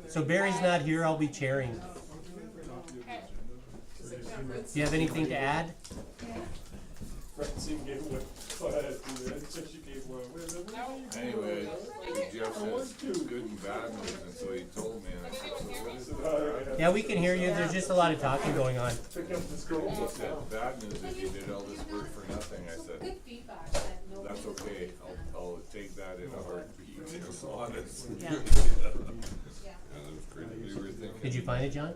So Barry's not here, I'll be chairing. Do you have anything to add? Francine gave one. Go ahead, do that. So she gave one. Anyway, Jeff says good and bad news, and so he told me, and I said, so what is it? Yeah, we can hear you. There's just a lot of talking going on. Pick up the scroll. He said, bad news is you did all this work for nothing. I said, that's okay, I'll take that in a heartbeat, as long as. Yeah. Did you find it, John?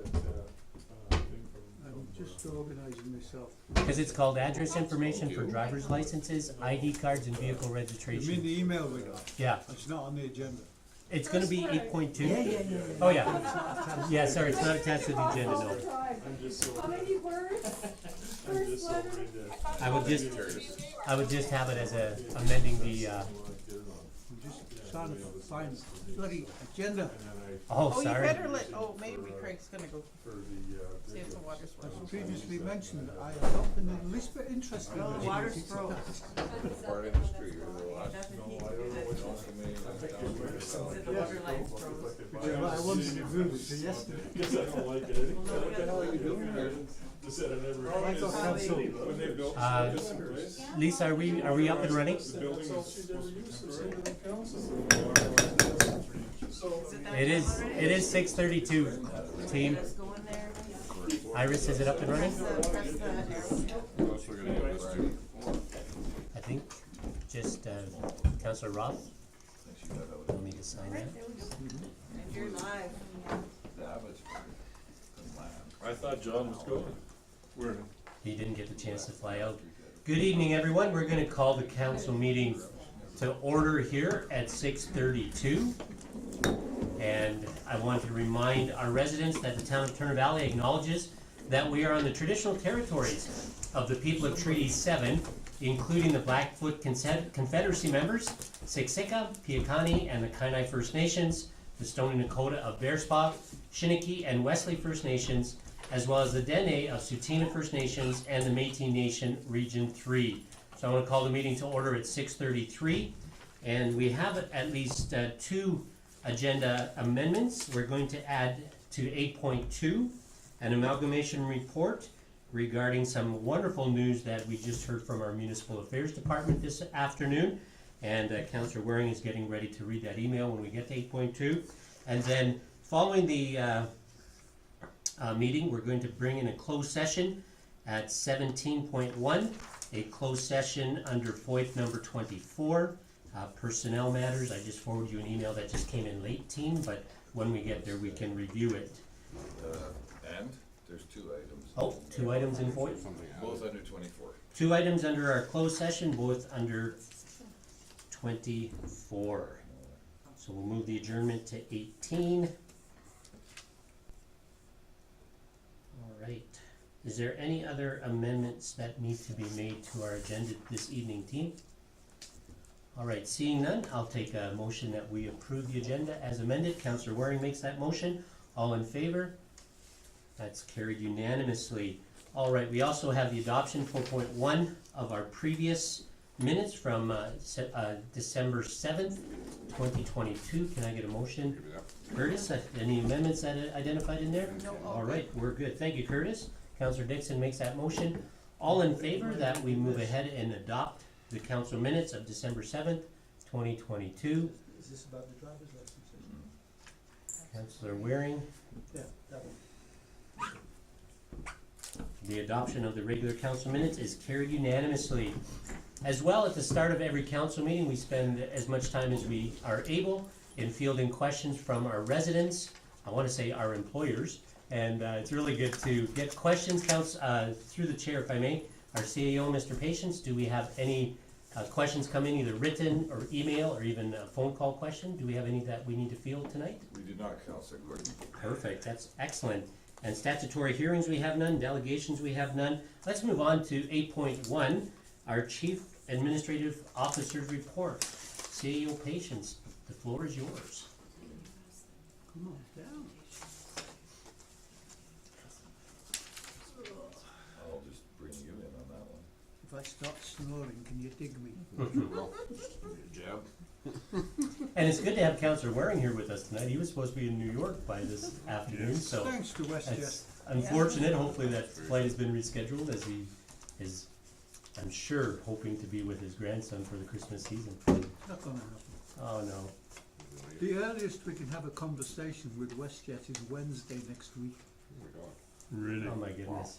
I'm just organizing myself. Because it's called address information for driver's licenses, ID cards, and vehicle You mean registration. the email we got? Yeah, It's not on the agenda. it's gonna be 8.2. Yeah. Oh, yeah. Yeah, sorry, it's not attached to the agenda, no. I'm just so. How many words? I'm just so ready to. I would just have it as a amending the, I'm just trying to find bloody agenda. oh, Oh, you sorry. better let, oh, maybe Craig's gonna go see if the water's As frozen. previously mentioned, I have not been the least bit interested No, in the this. water's frozen. Part of the street, or the last, Doesn't he no, do that? committee, The water line's frozen. Well, I wanted to move it to yesterday. Because I don't like it. What the hell are you doing here? Just said I never. I thought council. When they built Uh, this in place. Lisa, are we up and running? The building is never used, it's over the council. So. It is 6:32, team. Let's go in there. Iris, is it up and running? Press the arrow. Plus we're gonna give this to. I think just Councillor Roth will need to sign that. And you're live. I thought John was going. Where? He didn't get the chance to fly out. Good evening, everyone. We're going to call the council meeting to order here at 6:32. And I want to remind our residents that the town of Turner Valley acknowledges that we are on the traditional territories of the people of Treaty 7, including the Blackfoot Confederacy members, Siksika, Piakani, and the Kainai First Nations, the Stoney Nakoda of Bearspaw, Chiniki, and Wesley First Nations, as well as the Dene of Tsuut'ina First Nations and the Métis Nation Region 3. So I want to call the meeting to order at 6:33, and we have at least two agenda amendments. We're going to add to 8.2 an amalgamation report regarding some wonderful news that we just heard from our Municipal Affairs Department this afternoon, and Councillor Waring is getting ready to read that email when we get to 8.2. And then following the meeting, we're going to bring in a closed session at 17.1, a closed session under FOIP number 24, personnel matters. I just forwarded you an email that just came in late, team, but when we get there, we can review it. And there's two items. Oh, two items in FOIP? Both under 24. Two items under our closed session, both under 24. So we'll move the adjournment to 18. All right. Is there any other amendments that need to be made to our agenda this evening, team? All right, seeing none, I'll take a motion that we approve the agenda as amended. Councillor Waring makes that motion. All in favor? That's carried unanimously. All right, we also have the adoption 4.1 of our previous minutes from December 7th, 2022. Can I get a motion? Curtis, any amendments that are identified in there? No. All right, we're good. Thank you, Curtis. Councillor Dixon makes that motion. All in favor that we move ahead and adopt the council minutes of December 7th, 2022. Is this about the driver's license? Councillor Waring. Yeah, that one. The adoption of the regular council minutes is carried unanimously. As well, at the start of every council meeting, we spend as much time as we are able in fielding questions from our residents. I want to say our employers. And it's really good to get questions, through the chair, if I may. Our CAO, Mr. Patience, do we have any questions come in, either written or email or even a phone call question? Do we have any that we need to field tonight? We did not, Councillor Gordon. Perfect, that's excellent. And statutory hearings, we have none. Delegations, we have none. Let's move on to 8.1, our Chief Administrative Officer's Report. CAO Patience, the floor is yours. Come on down. I'll just bring you in on that one. If I start snoring, can you dig me? Jab. And it's good to have Councillor Waring here with us tonight. He was supposed to be in New York by this afternoon, so Thanks to WestJet. it's unfortunate. Hopefully that flight has been rescheduled as he is, I'm sure, hoping to be with his grandson for the Christmas season. Not gonna happen. Oh, no. The earliest we can have a conversation with WestJet is Wednesday next week. Really? Oh, my goodness.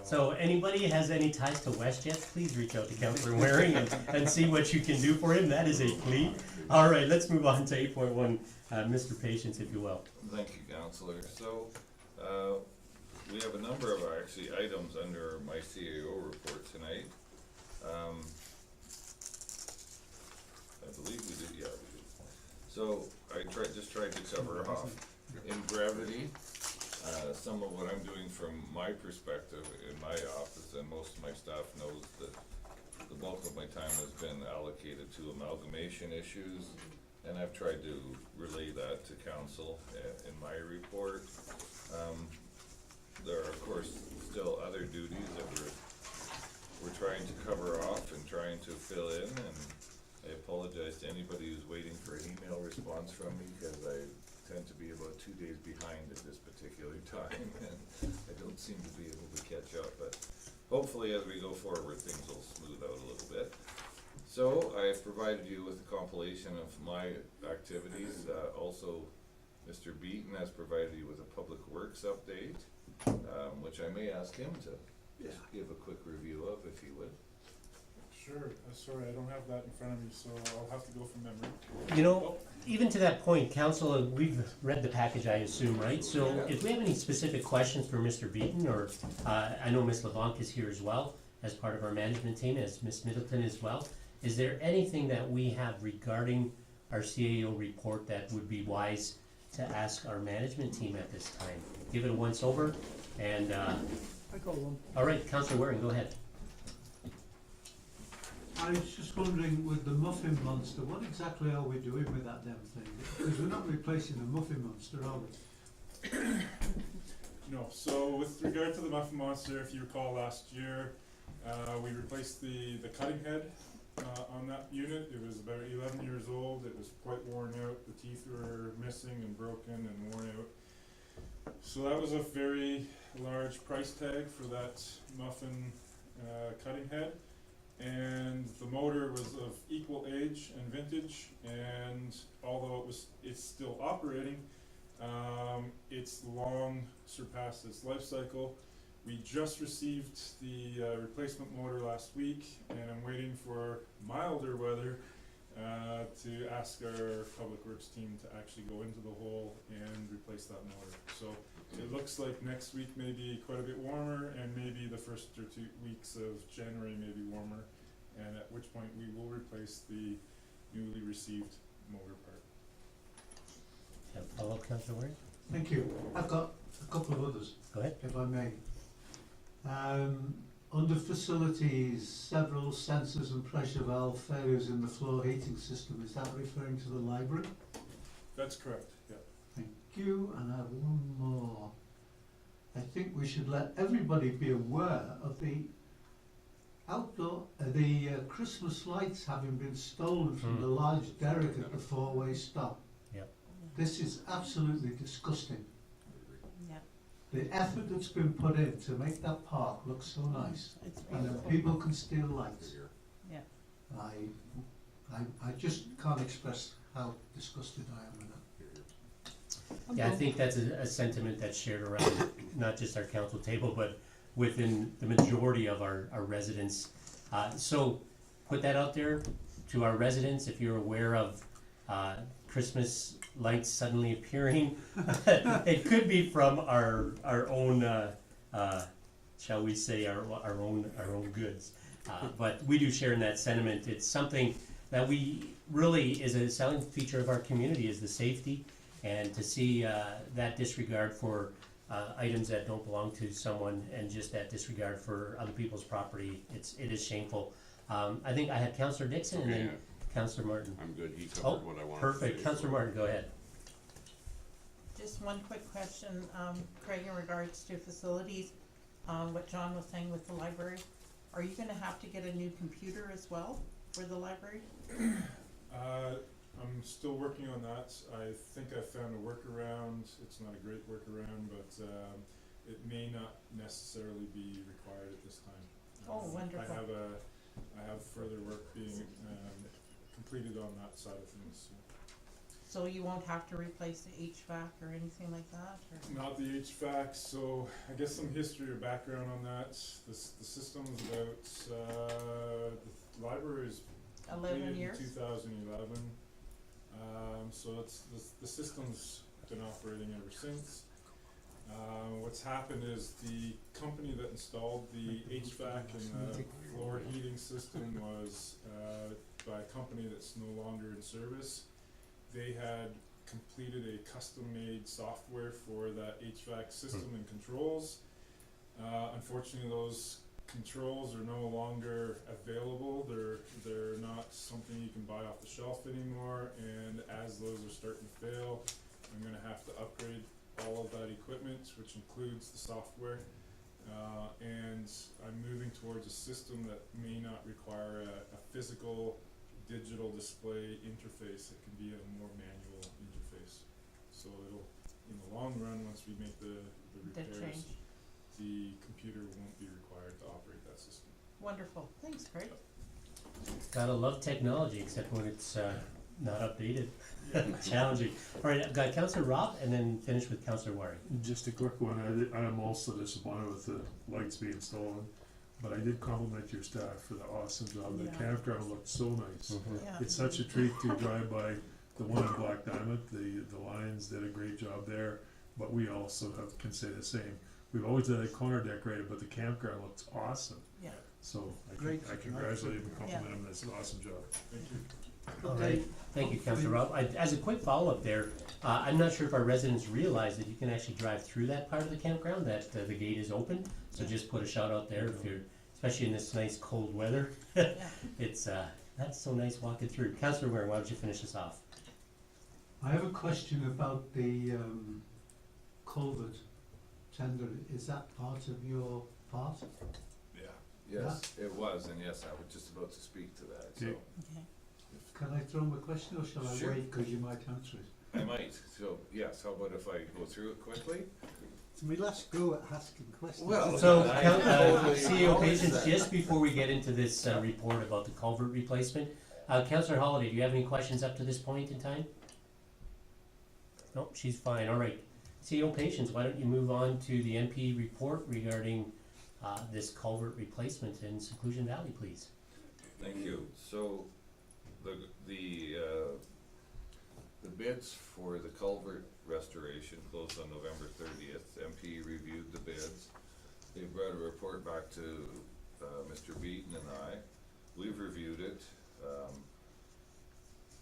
So anybody has any ties to WestJet, please reach out to Councillor Waring and see what you can do for him. That is a plea. All right, let's move on to 8.1, Mr. Patience, if you will. Thank you, Counselor. So, we have a number of actually items under my CAO report tonight. I believe we did, yeah, we did. So, I just tried to cover off in gravity, some of what I'm doing from my perspective in my office, and most of my staff knows that the bulk of my time has been allocated to amalgamation issues, and I've tried to relay that to council in my report. There are, of course, still other duties that we're trying to cover off and trying to fill in, and I apologize to anybody who's waiting for an email response from me, because I tend to be about 2 days behind at this particular time, and I don't seem to be able to catch up, but hopefully as we go forward, things will smooth out a little bit. So, I've provided you with a compilation of my activities. Also, Mr. Beaton has provided you with a Public Works update, which I may ask him to just give a quick review of, if he would. Sure, sorry, I don't have that in front of me, so I'll have to go from memory. You know, even to that point, Council, we've read the package, I assume, right? So if we have any specific questions for Mr. Beaton, or I know Ms. LeBlanc is here as well, as part of our management team, as Ms. Middleton as well. Is there anything that we have regarding our CAO report that would be wise to ask our management team at this time? Give it a once over, and, I got one. all right, Councillor Waring, go ahead. I was just wondering, with the muffin monster, what exactly are we doing with that damn thing? Because we're not replacing the muffin monster, are we? No, so with regard to the Muffin Monster, if you recall last year, we replaced the cutting head on that unit. It was about 11 years old. It was quite worn out. The teeth were missing and broken and worn out. So that was a very large price tag for that muffin cutting head. And the motor was of equal age and vintage, and although it's still operating, it's long surpassed its life cycle. We just received the replacement motor last week, and I'm waiting for milder weather to ask our Public Works team to actually go into the hole and replace that motor. So it looks like next week may be quite a bit warmer, and maybe the first or 2 weeks of January may be warmer, and at which point we will replace the newly received motor part. Have a follow-up, Councillor Waring? Thank you. I've got a couple of others, Go ahead. if I may. Under facilities, several sensors and pressure valve failures in the floor heating system. Is that referring to the library? That's correct, yeah. Thank you. And I have one more. I think we should let everybody be aware of the outdoor, Christmas lights having been stolen from the large derrick at the four-way stop. Yep. This is absolutely disgusting. Yeah. The effort that's been put in to make that park look so nice, It's and then beautiful. people can steal lights. Yeah. I just can't express how disgusted I am with that. Yeah, I think that's a sentiment that's shared around not just our council table, but within the majority of our residents. So put that out there to our residents, if you're aware of Christmas lights suddenly appearing. It could be from our own, shall we say, our own goods. But we do share in that sentiment. It's something that we really is a selling feature of our community, is the safety, and to see that disregard for items that don't belong to someone, and just that disregard for other people's property. It is shameful. I think I had Councillor Dixon and then Councillor Martin. I'm good, he covered what I wanted to say. Perfect. Councillor Martin, go ahead. Just one quick question, Craig, in regards to facilities, what John was saying with the library. Are you gonna have to get a new computer as well for the library? I'm still working on that. I think I found a workaround. It's not a great workaround, but it may not necessarily be required at this time. Oh, wonderful. I have further work being completed on that side of things. So you won't have to replace the HVAC or anything like that, or? Not the HVAC, so I guess some history or background on that. The system is about, the library is 11 completed years? in 2011. So the system's been operating ever since. What's happened is the company that installed the HVAC and the floor heating system was by a company that's no longer in service. They had completed a custom-made software for that HVAC system and controls. Unfortunately, those controls are no longer available. They're not something you can buy off the shelf anymore, and as those are starting to fail, I'm gonna have to upgrade all of that equipment, which includes the software. And I'm moving towards a system that may not require a physical digital display interface. It can be a more manual interface. So it'll, in the long run, once we make the repairs, change. the computer won't be required to operate that system. Wonderful, thanks, Craig. Gotta love technology, except when it's not updated. Challenging. All right, I've got Councillor Rob, and then finish with Councillor Waring. Just a quick one, I'm also disappointed with the lights being stolen, but I did compliment your staff for the awesome job. The Yeah. campground looked so nice. Yeah. It's such a treat to drive by the one in Black Diamond. The Lions did a great job there, but we also can say the same. We've always had a corner decorated, but the campground looks awesome. Yeah. So Great. I congratulate him and compliment him. That's an awesome job. Thank you. All right, thank you, Councillor Rob. As a quick follow-up there, I'm not sure if our residents realize that you can actually drive through that part of the campground, that the gate is open. So just put a shout out there if you're, especially in this nice cold weather. Yeah. It's, that's so nice walking through. Councillor Waring, why don't you finish us off? I have a question about the culvert tender. Is that part of your part? Yes, it was, and yes, I was just about to speak to that, so. Okay. Okay. Can I throw him a question, or shall I Sure. wait, because you might answer it? I might, so, yes, how about if I go through it quickly? It's my last go at asking questions. Well, So, I totally CEO acknowledge Patience, that. just before we get into this report about the culvert replacement, Councillor Holladay, do you have any questions up to this point in time? Nope, she's fine, all right. CEO Patience, why don't you move on to the MP report regarding this culvert replacement in Seclusion Valley, please? Thank you. So, the bids for the culvert restoration closed on November 30th. MP reviewed the bids. They brought a report back to Mr. Beaton and I. We've reviewed it.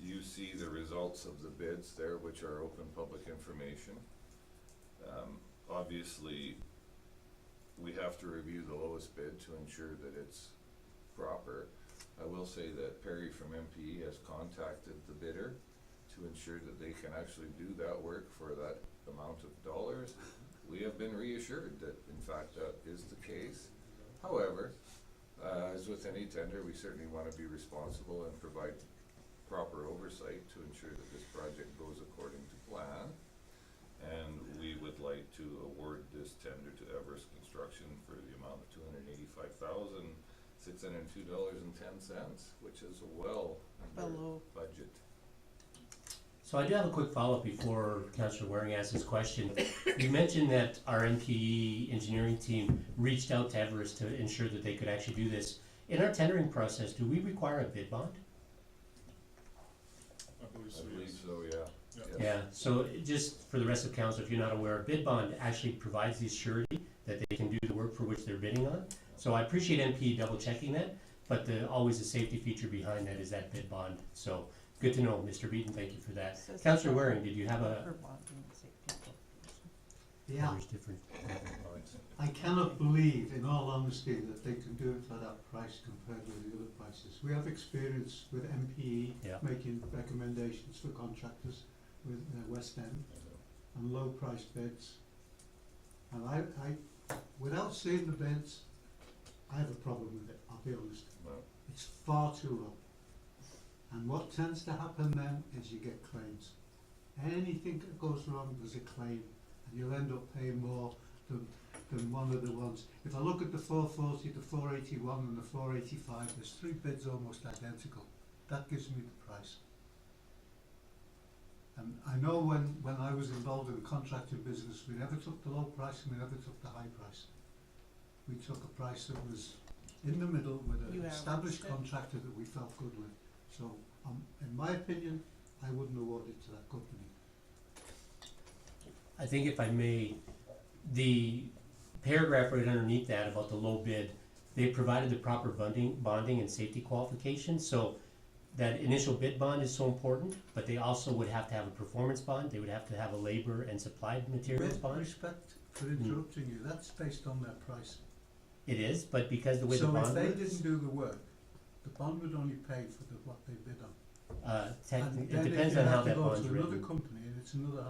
You see the results of the bids there, which are open public information. Obviously, we have to review the lowest bid to ensure that it's proper. I will say that Perry from MPE has contacted the bidder to ensure that they can actually do that work for that amount of dollars. We have been reassured that in fact that is the case. However, as with any tender, we certainly want to be responsible and provide proper oversight to ensure that this project goes according to plan. And we would like to award this tender to Everest Construction for the amount of $285,602.10, which is well under Below. budget. So I do have a quick follow-up before Councillor Waring asks his question. You mentioned that our NPE engineering team reached out to Everest to ensure that they could actually do this. In our tendering process, do we require a bid bond? I believe so, I believe yes. so, yeah. Yeah. Yeah, so just for the rest of council, if you're not aware, a bid bond actually provides the surety that they can do the work for which they're bidding on. So I appreciate NPE double checking that, but always a safety feature behind that is that bid bond. So good to know, Mr. Beaton, thank you for that. So it's Councillor not Waring, did you have a? for bonding and safety. Yeah, There's different bonds. I cannot believe, in all honesty, that they can do it for that price compared with the other prices. We have experience with MPE Yeah. making recommendations for contractors with West End and low price bids. And I, without seeing the bids, I have a problem with it, I'll be honest. Well, It's far too low. And what tends to happen then is you get claims. Anything that goes wrong, there's a claim, and you'll end up paying more than one of the ones. If I look at the 440, the 481 and the 485, there's 3 bids almost identical. That gives me the price. And I know when I was involved in the contracting business, we never took the low price and we never took the high price. We took a price that was in the middle with You an averaged established it. contractor that we felt good with. So, in my opinion, I wouldn't award it to that company. I think if I may, the paragraph right underneath that about the low bid, they provided the proper bonding and safety qualifications, so that initial bid bond is so important, but they also would have to have a performance bond, they would have to have a labor and supplied materials With bond. respect for interrupting you, that's based on their price. It is, but because the way the So if bond they works, didn't do the work, the bond would only pay for what they bid on. And it then depends if on you how have to that go bond's to another written. company and it's another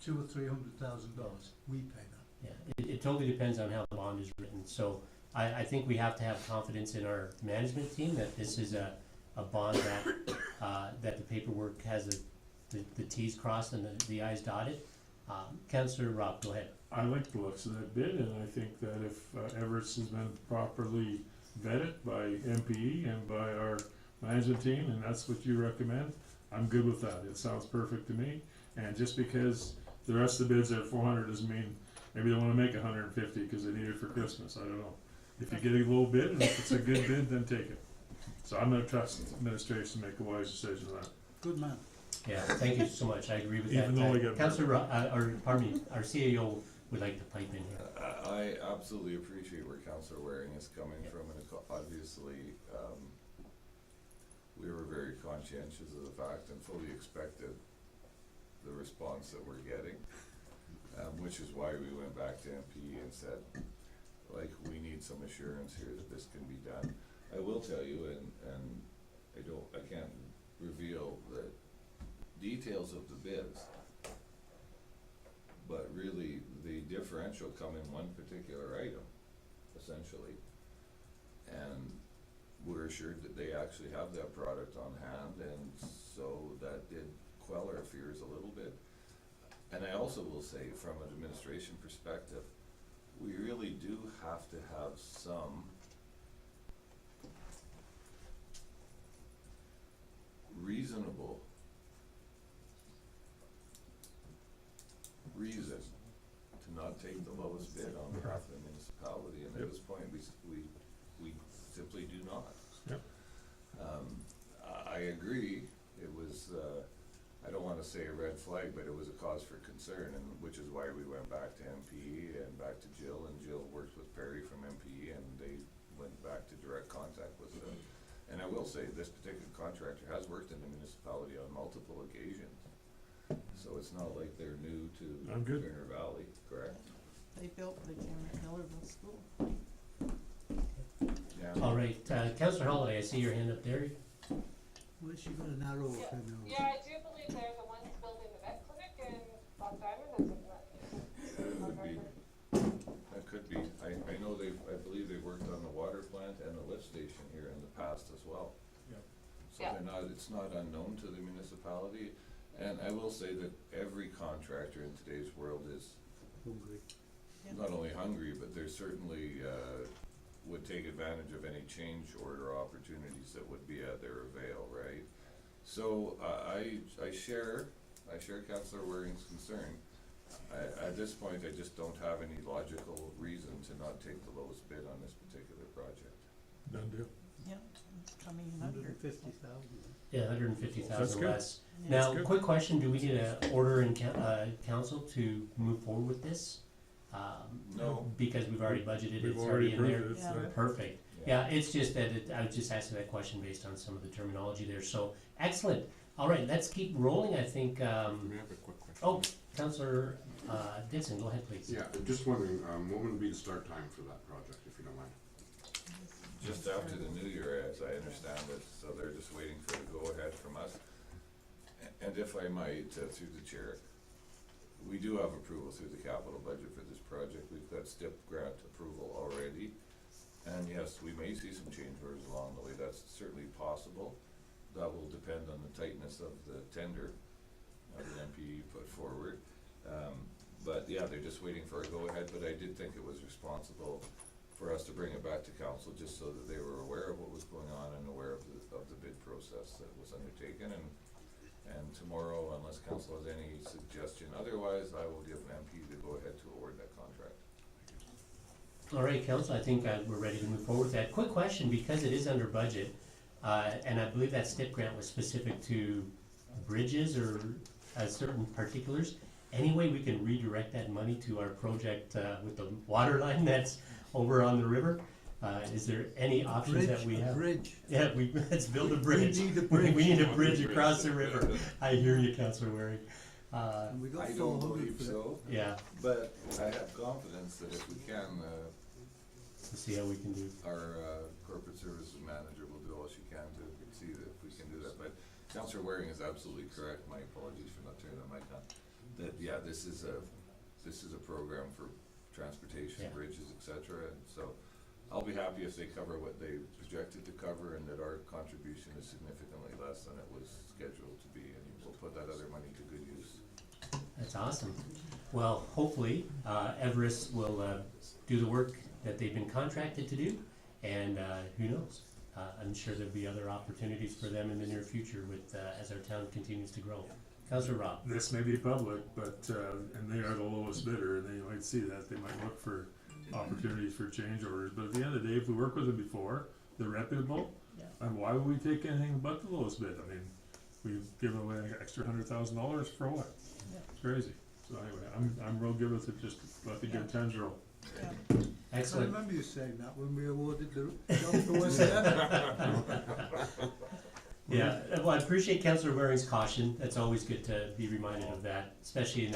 $200,000 or $300,000, we pay that. Yeah, it totally depends on how the bond is written, so I think we have to have confidence in our management team that this is a bond that the paperwork has the Ts crossed and the Is dotted. Councillor Rob, go ahead. I like the looks of that bid, and I think that if Everest has been properly vetted by MPE and by our management team, and that's what you recommend, I'm good with that. It sounds perfect to me. And just because the rest of the bids are at 400 doesn't mean maybe they want to make 150 because they need it for Christmas. I don't know. If you get a low bid and if it's a good bid, then take it. So I'm going to trust administration to make a wise decision on that. Good man. Yeah, thank you so much, I agree with that. Even though I got- Councillor pardon me, our CAO would like to pipe in here. I absolutely appreciate where Councillor Waring is coming from, and obviously, we were very conscientious of the fact and fully expected the response that we're getting, which is why we went back to MPE and said, like, we need some assurance here that this can be done. I will tell you, and I can't reveal the details of the bids, but really the differential come in one particular item, essentially. And we're assured that they actually have that product on hand, and so that did quell our fears a little bit. And I also will say, from an administration perspective, we really do have to have some reasonable reason to not take the lowest bid on behalf of the municipality, and at this point, we simply do not. Yep. I agree, it was, I don't wanna say a red flag, but it was a cause for concern, and which is why we went back to MPE and back to Jill, and Jill worked with Perry from MPE, and they went back to direct contact with them. And I will say, this particular contractor has worked in the municipality on multiple occasions, so it's not like they're new to I'm good. Turner Valley, correct? They built the gym at Millerville School. Yeah. All right, Councillor Holladay, I see your hand up there. Where's she got an arrow up her nose? Yeah, I do believe they're the ones building the vet clinic in Black Diamond, isn't that? Could be, that could be, I know I believe they've worked on the water plant and the lift station here in the past as well. Yeah. So Yeah. it's not unknown to the municipality, and I will say that every contractor in today's world is Hungry. not only hungry, but they're certainly, would take advantage of any change order opportunities that would be at their avail, right? So, I share Councillor Waring's concern. At this point, I just don't have any logical reason to not take the lowest bid on this particular project. Done deal. Yeah, it's coming in under. 150,000. Yeah, That's 150,000 good. less. Yeah. Now, good. quick question, do we need an order in council to move forward with this? No. Because we've already budgeted, We've it's already in there. approved it, Yeah. so- Perfect. Yeah, it's just that I was just asking that question based on some of the terminology there, so, excellent. All right, let's keep rolling, I think, We have a quick question. oh, Councillor Dixon, go ahead, please. Yeah, just wondering, what would be the start time for that project, if you don't mind? Just after the new year, as I understand it, so they're just waiting for the go-ahead from us. And if I might, through the chair, we do have approval through the capital budget for this project. We've got STIP grant approval already. And yes, we may see some change orders along the way, that's certainly possible. that will depend on the tightness of the tender that the MPE put forward. But yeah, they're just waiting for a go-ahead, but I did think it was responsible for us to bring it back to council, just so that they were aware of what was going on and aware of the bid process that was undertaken. And tomorrow, unless council has any suggestion otherwise, I will give an MP the go-ahead to award that contract. All right, council, I think we're ready to move forward with that. Quick question, because it is under budget, and I believe that STIP grant was specific to bridges or certain particulars. Any way we can redirect that money to our project with the water line that's over on the river? Is there any options that we have? Bridge. Yeah, let's build a bridge. We need a bridge. We need a bridge across the river. I hear you, Councillor Waring. And we got I don't 400 believe for it. so, Yeah, but I have confidence that if we can, we'll see how we can do. our corporate services manager will do all she can to see that if we can do that. But Councillor Waring is absolutely correct. My apologies for not turning the mic on. That, yeah, this is a program for transportation, Yeah. bridges, et cetera. And so I'll be happy if they cover what they projected to cover, and that our contribution is significantly less than it was scheduled to be, and we'll put that other money to good use. That's awesome. Well, hopefully, Everest will do the work that they've been contracted to do, and who knows? I'm sure there'll be other opportunities for them in the near future with as our town continues to grow. Councillor Rob. This may be public, but, and they are the lowest bidder, and they might see that, they might look for opportunities for change orders, but at the end of the day, if we worked with them before, they're reputable, Yeah. and why would we take anything but the lowest bid? I mean, we've given away an extra $100,000 for what? Yeah. It's crazy. So anyway, I'm real good with it, just let the good times roll. I Excellent. remember you saying that when we awarded the job to us there. Yeah, well, I appreciate Councillor Waring's caution. That's always good to be reminded of that, especially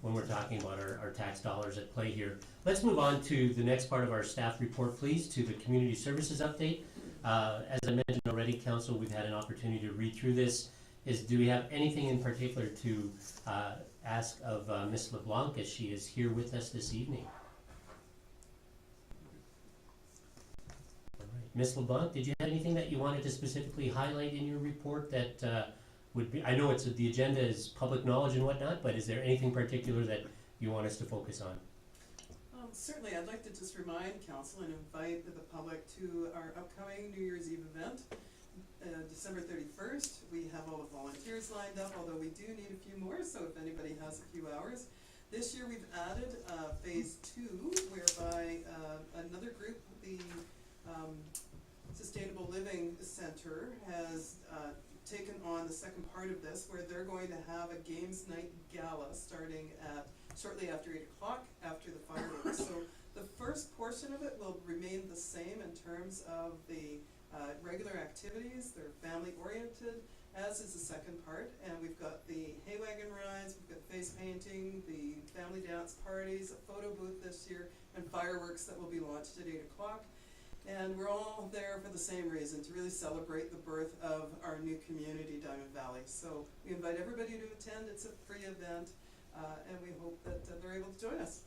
when we're talking about our tax dollars at play here. Let's move on to the next part of our staff report, please, to the community services update. As I mentioned already, Council, we've had an opportunity to read through this. Do we have anything in particular to ask of Ms. LeBlanc as she is here with us this evening? Ms. LeBlanc, did you have anything that you wanted to specifically highlight in your report that would be, I know the agenda is public knowledge and whatnot, but is there anything particular that you want us to focus on? Certainly, I'd like to just remind council and invite the public to our upcoming New Year's Eve event, December 31st. We have all the volunteers lined up, although we do need a few more, so if anybody has a few hours. This year we've added phase 2, whereby another group, the Sustainable Living Center, has taken on the second part of this, where they're going to have a games night gala starting at shortly after 8 o'clock after the fireworks. So the first portion of it will remain the same in terms of the regular activities. They're family oriented, as is the second part. And we've got the hay wagon rides, we've got face painting, the family dance parties, a photo booth this year, and fireworks that will be launched at 8 o'clock. And we're all there for the same reason, to really celebrate the birth of our new community, Diamond Valley. So we invite everybody to attend. It's a free event, and we hope that they're able to join us.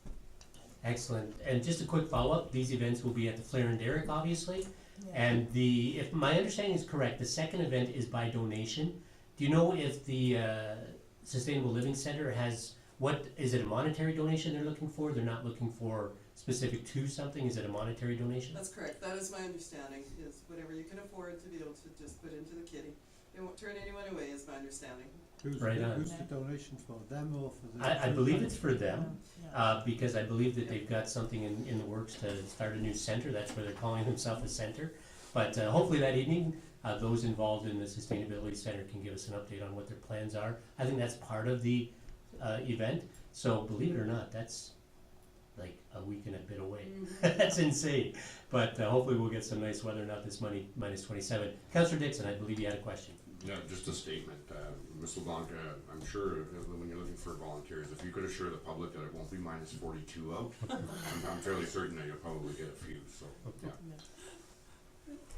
Excellent. And just a quick follow-up, these events will be at the Flair and Derrick, obviously. Yeah. And if my understanding is correct, the second event is by donation. Do you know if the Sustainable Living Center is it a monetary donation they're looking for? They're not looking for specific to something? Is it a monetary donation? That's correct. That is my understanding, is whatever you can afford to be able to just put into the kitty. They won't turn anyone away, is my understanding. Who's the donation for, them or for the? I believe it's for them, Yeah. because I believe that they've got something in the works to start a new center. That's where they're calling themselves a center. But hopefully that evening, those involved in the Sustainability Center can give us an update on what their plans are. I think that's part of the event. So believe it or not, that's like a week and a bit away. Mm-hmm. That's insane. But hopefully we'll get some nice weather, not this money, -27. Councillor Dixon, I believe you had a question. Yeah, just a statement. Ms. LeBlanc, I'm sure when you're looking for volunteers, if you could assure the public that it won't be -42 out, I'm fairly certain that you'll probably get a few, so, yeah.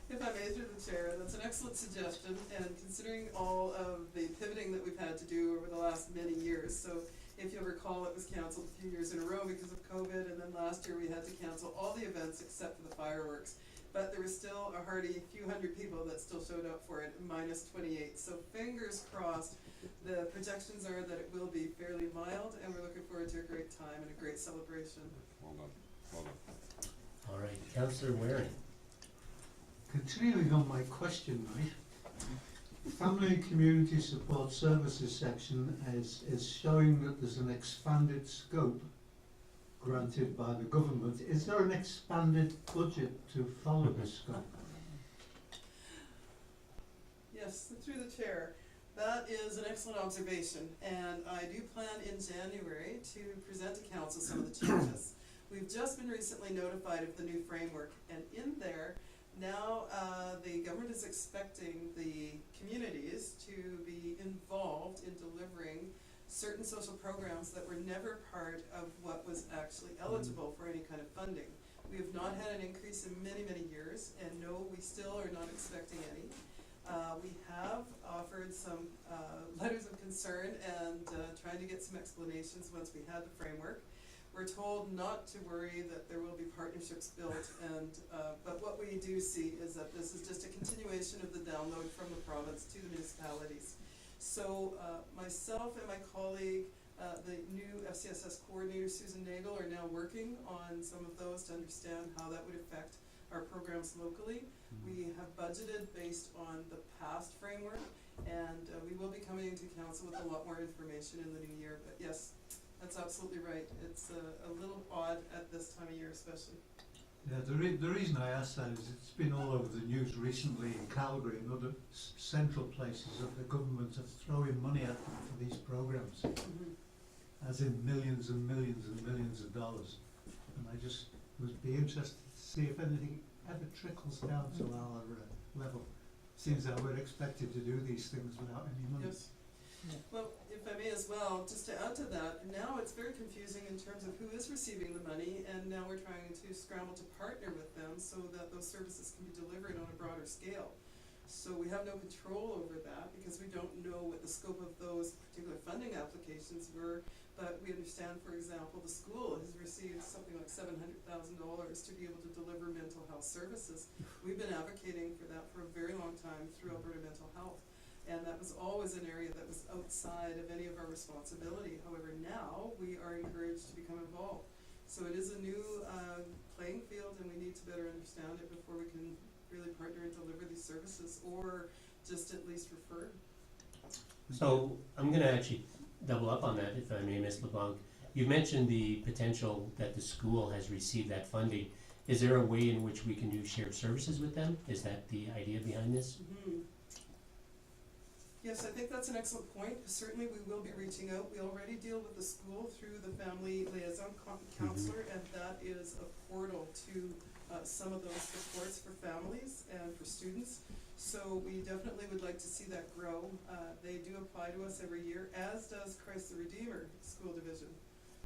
If I may, through the chair, that's an excellent suggestion, and considering all of the pivoting that we've had to do over the last many years, so if you'll recall, it was canceled a few years in a row because of COVID, and then last year we had to cancel all the events except for the fireworks. but there was still a hearty few hundred people that still showed up for it, minus 28. So fingers crossed. The projections are that it will be fairly mild, and we're looking forward to a great time and a great celebration. Well done, well done. All right, Councillor Waring. Continuing on my question, right? Family and Community Support Services section is showing that there's an expanded scope granted by the government. Is there an expanded budget to follow this scope? Yes, through the chair. That is an excellent observation, and I do plan in January to present to council some of the changes. We've just been recently notified of the new framework, and in there, now the government is expecting the communities to be involved in delivering certain social programs that were never part of what was actually eligible for any kind of funding. We have not had an increase in many, many years, and no, we still are not expecting any. We have offered some letters of concern and trying to get some explanations once we had the framework. We're told not to worry, that there will be partnerships built, and but what we do see is that this is just a continuation of the download from the province to the municipalities. So myself and my colleague, the new FCSS coordinator Susan Nagel, are now working on some of those to understand how that would affect our programs locally. We have budgeted based on the past framework, and we will be coming to council with a lot more information in the new year. But yes, that's absolutely right. It's a little odd at this time of year especially. Yeah, the reason I ask that is it's been all over the news recently in Calgary and other central places that the government are throwing money at them for these programs, as in millions and millions and millions of dollars. And I just would be interested to see if anything ever trickles down to our level. Seems that we're expected to do these things without any money. Yes. Well, if I may as well, just to add to that, now it's very confusing in terms of who is receiving the money, and now we're trying to scramble to partner with them so that those services can be delivered on a broader scale. So we have no control over that because we don't know what the scope of those particular funding applications were, but we understand, for example, the school has received something like $700,000 to be able to deliver mental health services. We've been advocating for that for a very long time through Alberta Mental Health. And that was always an area that was outside of any of our responsibility. However, now we are encouraged to become involved. So it is a new playing field, and we need to better understand it before we can really partner and deliver these services, or just at least refer. So I'm gonna actually double up on that, if I may, Ms. LeBlanc. You mentioned the potential that the school has received that funding. Is there a way in which we can do shared services with them? Is that the idea behind this? Yes, I think that's an excellent point. Certainly we will be reaching out. We already deal with the school through the family liaison counselor, and that is a portal to some of those supports for families and for students. So we definitely would like to see that grow. They do apply to us every year, as does Christ the Redeemer School Division.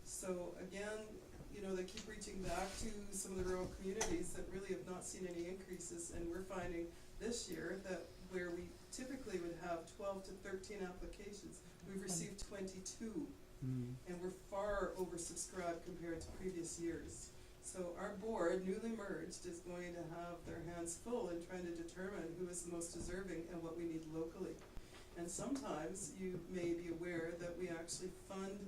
So again, you know, they keep reaching back to some of the rural communities that really have not seen any increases, and we're finding this year that where we typically would have 12 to 13 applications, we've received 22, and we're far oversubscribed compared to previous years. So our board, newly merged, is going to have their hands full in trying to determine who is the most deserving and what we need locally. And sometimes you may be aware that we actually fund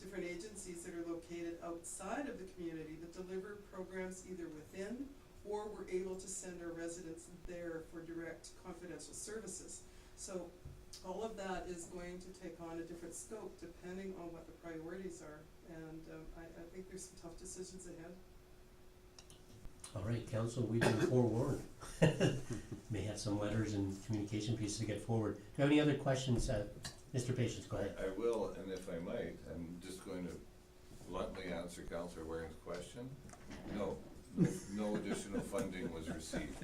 different agencies that are located outside of the community that deliver programs either within, or we're able to send our residents there for direct confidential services. So all of that is going to take on a different scope depending on what the priorities are, and I think there's some tough decisions ahead. All right, council, we've been forewarned. May have some letters and communication pieces to get forward. Do you have any other questions? Mr. Patience, go ahead. I will, and if I might, I'm just going to bluntly answer Councillor Waring's question. No additional funding was received.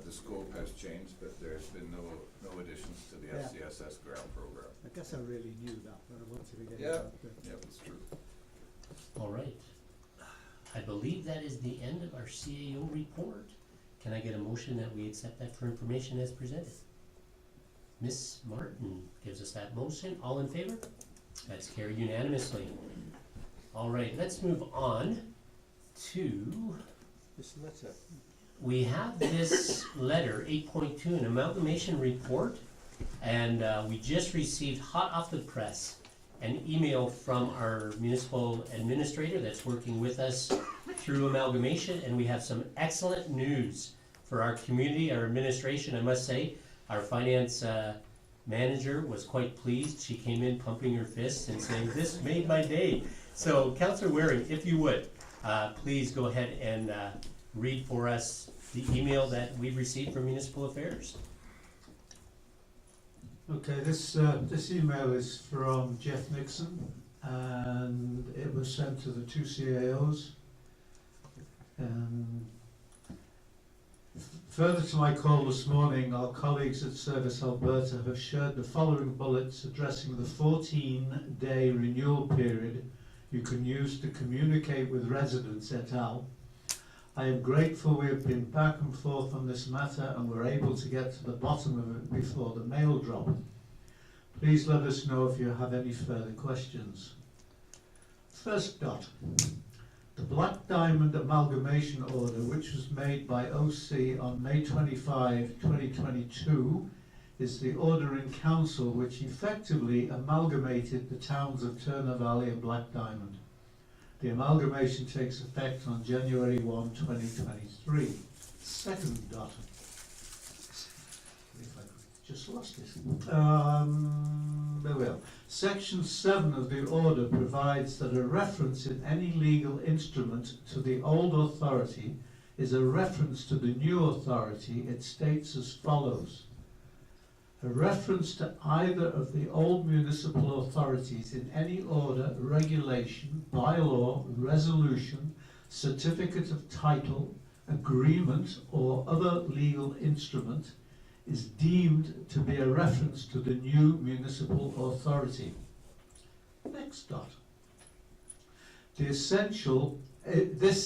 The scope has changed, but there's been no additions to the FCSS grant program. I guess I really knew that, but I wanted to get it Yeah, out there. yeah, that's true. All right. I believe that is the end of our CAO report. Can I get a motion that we accept that for information as presented? Ms. Martin gives us that motion. All in favor? That's carried unanimously. All right, let's move on to This letter. We have this letter, 8.2, an amalgamation report, and we just received hot off the press an email from our municipal administrator that's working with us through amalgamation, and we have some excellent news for our community, our administration, I must say. Our finance manager was quite pleased. She came in pumping her fists and saying, "This made my day." So, Councillor Waring, if you would, please go ahead and read for us the email that we received from Municipal Affairs. Okay, this email is from Jeff Nixon, and it was sent to the two CAOs. Further to my call this morning, our colleagues at Service Alberta have shared the following bullets addressing the 14-day renewal period you can use to communicate with residents et al. I am grateful we have been back and forth on this matter and were able to get to the bottom of it before the mail drop. Please let us know if you have any further questions. First dot. The Black Diamond Amalgamation Order, which was made by OC on May 25, 2022, is the order in council which effectively amalgamated the towns of Turner Valley and Black Diamond. The amalgamation takes effect on January 1, 2023. Second dot. If I just lost it. There we are. Section 7 of the order provides that a reference in any legal instrument to the old authority is a reference to the new authority. It states as follows. A reference to either of the old municipal authorities in any order, regulation, bylaw, resolution, certificate of title, agreement, or other legal instrument is deemed to be a reference to the new municipal authority. Next dot. This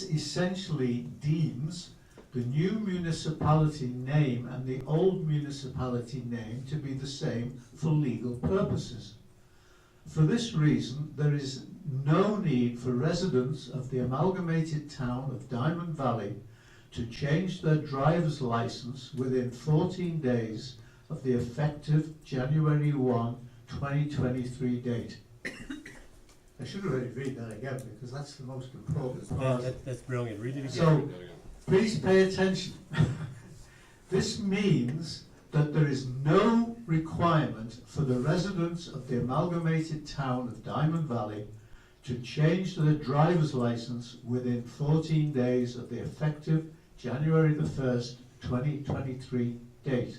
essentially deems the new municipality name and the old municipality name to be the same for legal purposes. For this reason, there is no need for residents of the amalgamated town of Diamond Valley to change their driver's license within 14 days of the effective January 1, 2023 date. I should already read that again because that's the most important part. That's brilliant. Read it again. So, please pay attention. This means that there is no requirement for the residents of the amalgamated town of Diamond Valley to change their driver's license within 14 days of the effective January the 1st, 2023 date.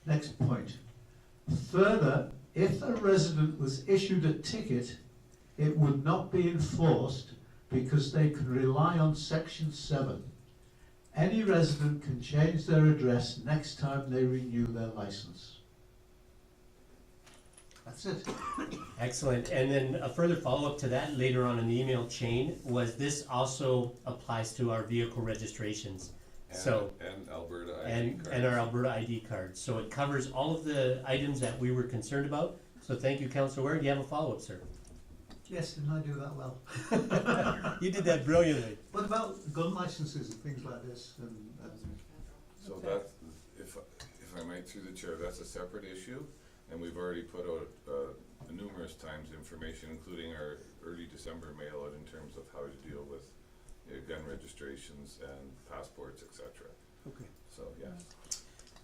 Next point. Further, if a resident was issued a ticket, it would not be enforced because they can rely on Section 7. Any resident can change their address next time they renew their license. That's it. Excellent. And then a further follow-up to that later on in the email chain was this also applies to our vehicle registrations. And Alberta ID cards. And our Alberta ID cards. So it covers all of the items that we were concerned about. So thank you, Councillor Ware. Do you have a follow-up, sir? Yes, didn't I do that well? You did that brilliantly. What about gun licenses and things like this? So that, if I might through the chair, that's a separate issue, and we've already put out numerous times information, including our early December mail out in terms of how to deal with gun registrations and passports, etc. Okay. So, yeah.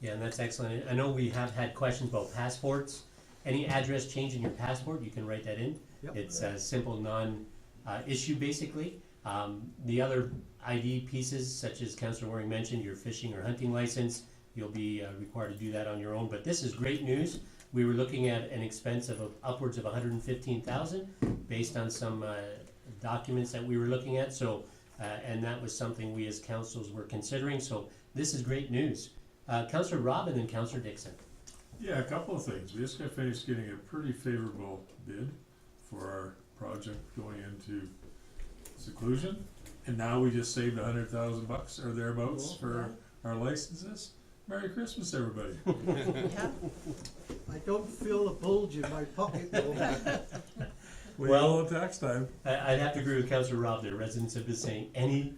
Yeah, and that's excellent. I know we have had questions about passports. Any address change in your passport, you can write that in. Yep. It's a simple non-issue basically. The other ID pieces, such as Councillor Waring mentioned, your fishing or hunting license, you'll be required to do that on your own. But this is great news. We were looking at an expense of upwards of $115,000 based on some documents that we were looking at. So, and that was something we as councils were considering. So this is great news. Councillor Robb and then Councillor Dixon. Yeah, a couple of things. We just got finished getting a pretty favorable bid for our project going into seclusion, and now we just saved $100,000 or thereabouts for our licenses. Merry Christmas, everybody. I don't feel a bulge in my pocket though. Well- tax time. I'd have to agree with Councillor Rob there. Residents have been saying any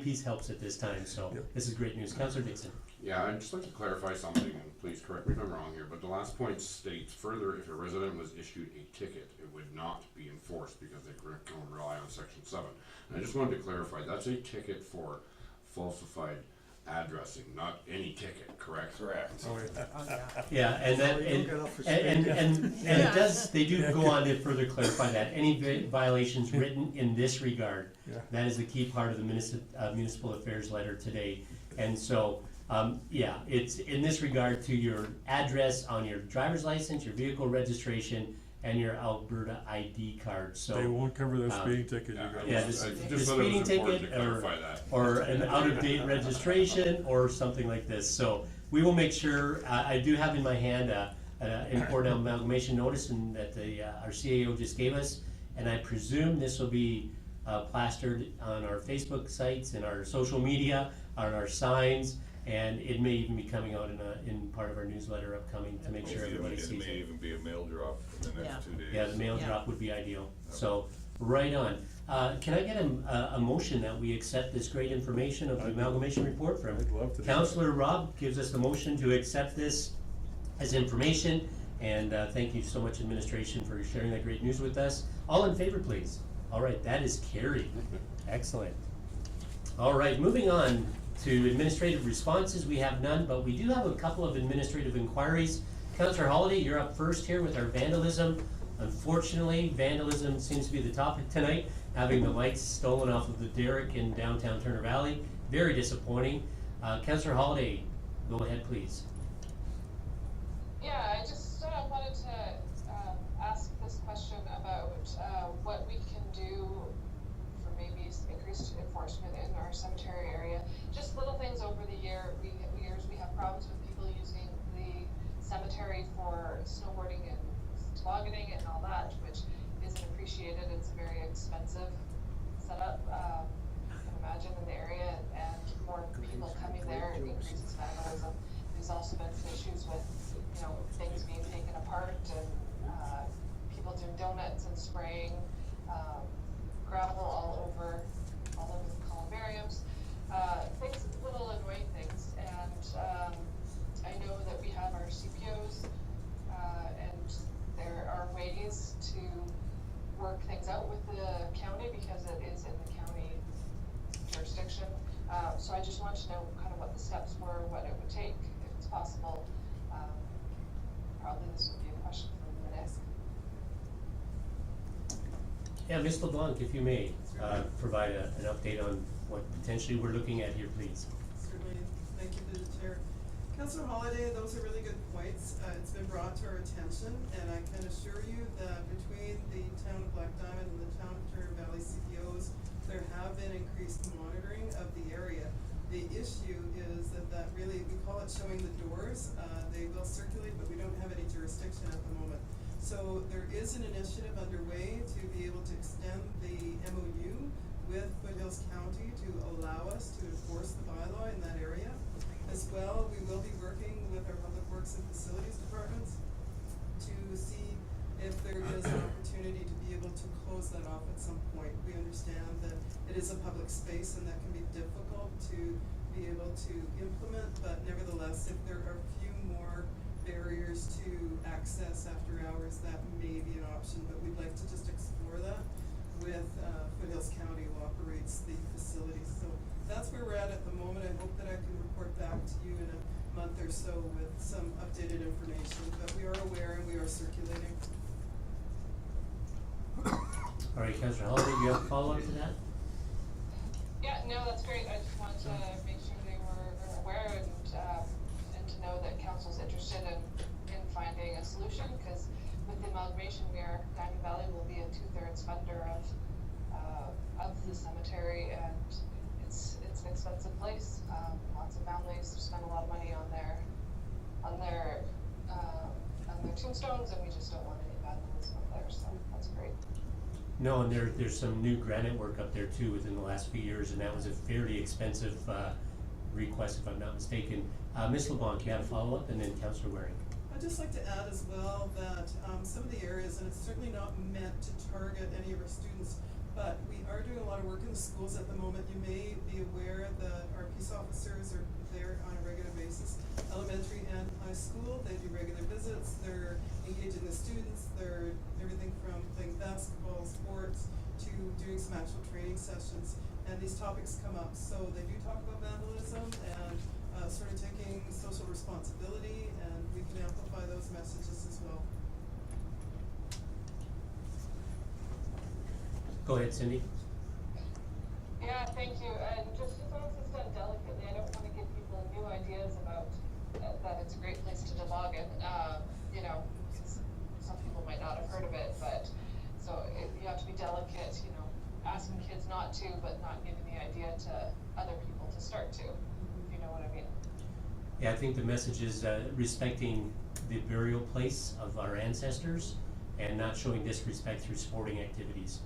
piece helps at this time, so Yep. this is great news. Councillor Dixon. Yeah, I'd just like to clarify something, and please correct me if I'm wrong here, but the last point states further, if a resident was issued a ticket, it would not be enforced because they can rely on section 7. And I just wanted to clarify, that's a ticket for falsified addressing, not any ticket, correct? Correct. Oh, yeah. Yeah, and that, Sorry, and, don't get off the and speed. it does, they do go on to further clarify that. Any violations written in this regard, Yeah. that is the key part of the municipal affairs letter today. And so, yeah, it's in this regard to your address on your driver's license, your vehicle registration, and your Alberta ID card, so. They won't cover the speeding ticket, you Yeah, guys. Yeah, I this- just the thought it speeding was important ticket to clarify that. or an out-of-date registration or something like this. So we will make sure, I do have in my hand an important amalgamation notice and that our CAO just gave us. And I presume this will be plastered on our Facebook sites and our social media, on our signs, and it may even be coming out in part of our newsletter upcoming to make sure everybody It sees may it. even be a mail drop in the next 2 days. Yeah, the mail Yeah. drop would be ideal, so, right on. Can I get a motion that we accept this great information of the amalgamation report from I'd love to. Councillor Rob gives us the motion to accept this as information, and thank you so much, administration, for sharing that great news with us. All in favor, please? All right, that is carried. Excellent. All right, moving on to administrative responses, we have none, but we do have a couple of administrative inquiries. Councillor Holladay, you're up first here with our vandalism. Unfortunately, vandalism seems to be the topic tonight, having the lights stolen off of the derrick in downtown Turner Valley. Very disappointing. Councillor Holladay, go ahead, please. Yeah, I just wanted to ask this question about what we can do for maybe increased enforcement in our cemetery area. Just little things over the years we have problems with people using the cemetery for snowboarding and tobogganing and all that, which isn't appreciated. It's a very expensive setup. You can imagine in the area, and more people coming there, it increases vandalism. There's also been some issues with, things being taken apart and people doing donuts and spraying gravel all over the columbariums. Things, little annoying things, and I know that we have our CPOs, and there are ways to work things out with the county because it is in the county jurisdiction. So I just wanted to know kind of what the steps were, what it would take, if it's possible. Probably this would be a question for the minute. Yeah, Ms. LeBlanc, if you may, provide an update on what potentially we're looking at here, please. Certainly, thank you to the chair. Councillor Holladay, those are really good points. It's been brought to our attention, and I can assure you that between the town of Black Diamond and the town of Turner Valley CPOs, there have been increased monitoring of the area. The issue is that really, we call it showing the doors. They will circulate, but we don't have any jurisdiction at the moment. So there is an initiative underway to be able to extend the MOU with Foothills County to allow us to enforce the bylaw in that area. As well, we will be working with our Public Works and Facilities departments to see if there is an opportunity to be able to close that off at some point. We understand that it is a public space and that can be difficult to be able to implement, but nevertheless, if there are a few more barriers to access after hours, that may be an option, but we'd like to just explore that with Foothills County, who operates the facilities. So that's where we're at the moment. I hope that I can report back to you in a month or so with some updated information, but we are aware and we are circulating. All right, Councillor Holladay, do you have a follow-up to that? Yeah, no, that's great. I just wanted to make sure they were aware and to know that council's interested in finding a solution, because with the amalgamation, Diamond Valley will be a 2/3 funder of the cemetery, and it's an expensive place. Lots of families spend a lot of money on their tombstones, and we just don't want any vandalism up there, so that's great. No, and there's some new granite work up there too within the last few years, and that was a fairly expensive request, if I'm not mistaken. Ms. LeBlanc, you had a follow-up, and then Councillor Waring. I I'd just like to add as well that some of the areas, and it's certainly not meant to target any of our students, but we are doing a lot of work in the schools at the moment. You may be aware that our peace officers are there on a regular basis, elementary and high school. They do regular visits, they're engaging the students, they're everything from playing basketball, sports, to doing some actual training sessions. And these topics come up, so they do talk about vandalism and sort of taking social responsibility, and we can amplify those messages as well. Go ahead, Cindy. Yeah, thank you, and just as long as it's done delicately, I don't wanna give people new ideas about that it's a great place to toboggan, you know, 'cause some people might not have heard of it, but, so you have to be delicate, you know, asking kids not to, but not giving the idea to other people to start to, if you know what I mean. Yeah, I think the message is respecting the burial place of our ancestors and not showing disrespect through sporting activities.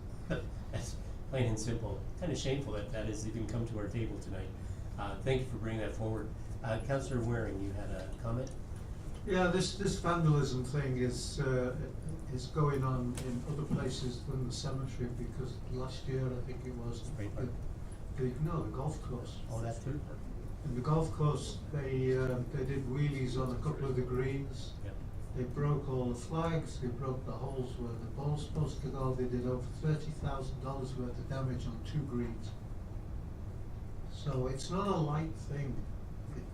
That's plain and simple. Kind of shameful that that has even come to our table tonight. Thank you for bringing that forward. Councillor Waring, you had a comment? Yeah, this vandalism thing is going on in other places than the cemetery, because last year I think it was Spray park. the golf course. Oh, that too? In the golf course, they did wheelies on a couple of the greens. Yep. They broke all the flags, they broke the holes where the ball's supposed to go. They did over $30,000 worth of damage on 2 greens. So it's not a light thing.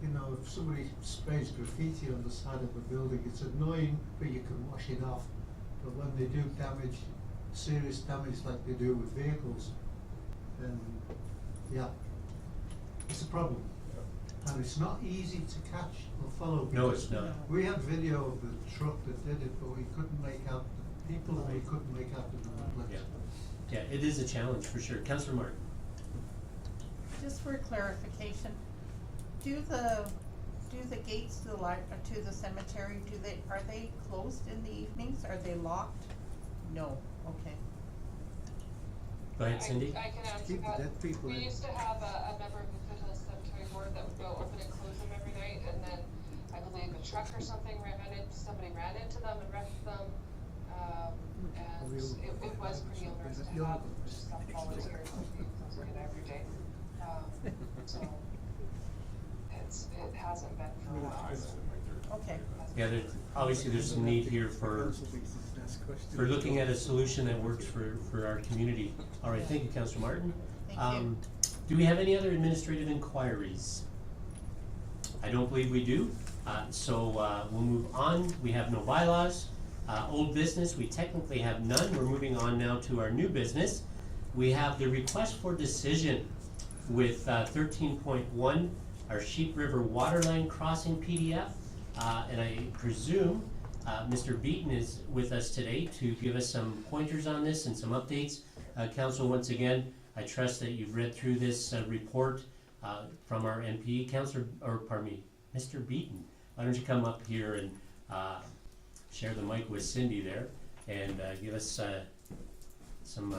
You know, if somebody sprays graffiti on the side of a building, it's annoying, but you can wash it off. But when they do damage, serious damage like they do with vehicles, then yeah, it's a problem. And it's not easy to catch or follow. No, because it's not. We had video of the truck that did it, but we couldn't make out the people, and we couldn't make out the number plates. Yeah, it is a challenge for sure. Councillor Martin. Just for clarification, do the gates to the cemetery, are they closed in the evenings? Are they locked? No, okay. Go ahead, Cindy. I can answer Keep the that. dead people We in. used to have a member of the Foothills Cemetery Board that would go open and close them every night, and then I believe a truck or something somebody ran into them and wrecked them. And it was pretty onerous to have some volunteers closing it every day. So it hasn't been for a while. Okay. Yeah, obviously there's some need here for looking at a solution that works for our community. All right, thank you, Councillor Martin. Thank you. Do we have any other administrative inquiries? I don't believe we do. So we'll move on. We have no bylaws. Old business, we technically have none. We're moving on now to our new business. We have the request for decision with 13.1, our Sheep River Waterline Crossing PDF. And I presume Mr. Beaton is with us today to give us some pointers on this and some updates. Council, once again, I trust that you've read through this report from our MP. Mr. Beaton, why don't you come up here and share the mic with Cindy there and give us some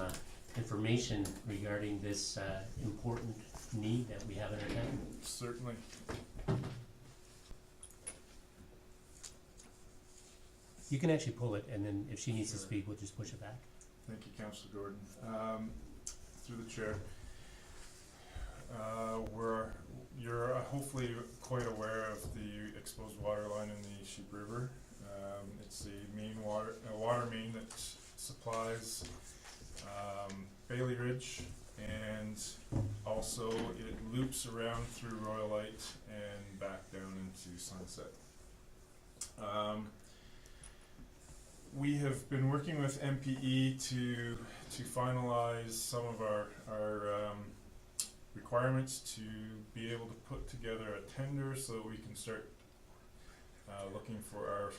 information regarding this important need that we have in our town. Certainly. You can actually pull it, and then if she needs to speak, we'll just push it back. Thank you, Councillor Gordon. Through the chair, you're hopefully quite aware of the exposed water line in the Sheep River. It's the main water main that supplies Bailey Ridge, and also it loops around through Royalite and back down into Sunset. We have been working with MPE to finalize some of our requirements to be able to put together a tender so that we can start looking for our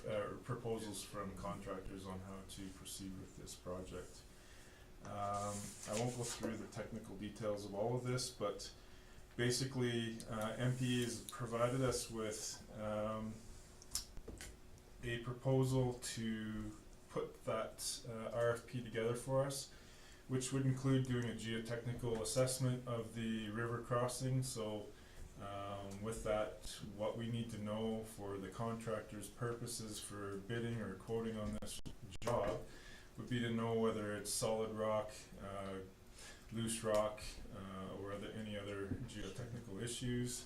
proposals from contractors on how to proceed with this project. I won't go through the technical details of all of this, but basically MPE has provided us with a proposal to put that RFP together for us, which would include doing a geotechnical assessment of the river crossing, so With that, what we need to know for the contractor's purposes for bidding or quoting on this job would be to know whether it's solid rock, loose rock, or any other geotechnical issues,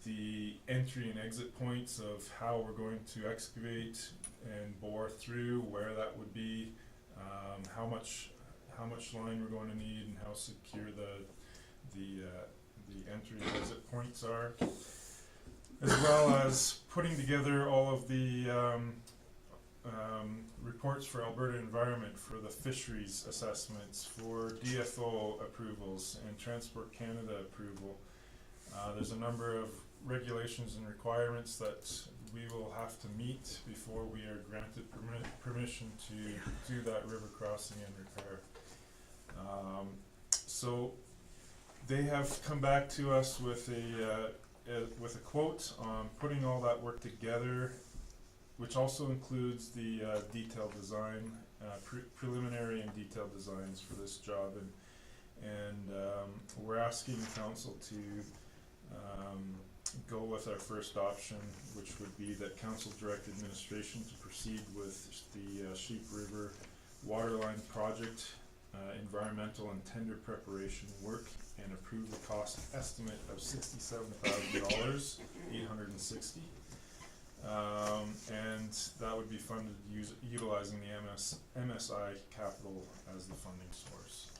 the entry and exit points of how we're going to excavate and bore through, where that would be, how much line we're going to need, and how secure the entry and exit points are, as well as putting together all of the reports for Alberta Environment, for the fisheries assessments, for DFO approvals and Transport Canada approval. There's a number of regulations and requirements that we will have to meet before we are granted permission to do that river crossing and repair. So they have come back to us with a quote on putting all that work together, which also includes the detailed design, preliminary and detailed designs for this job, and we're asking the council to go with our first option, which would be that council direct administration to proceed with the Sheep River Waterline project, environmental and tender preparation work, and approve the cost estimate of $67,000, $860. And that would be funded utilizing the MSI capital as the funding source.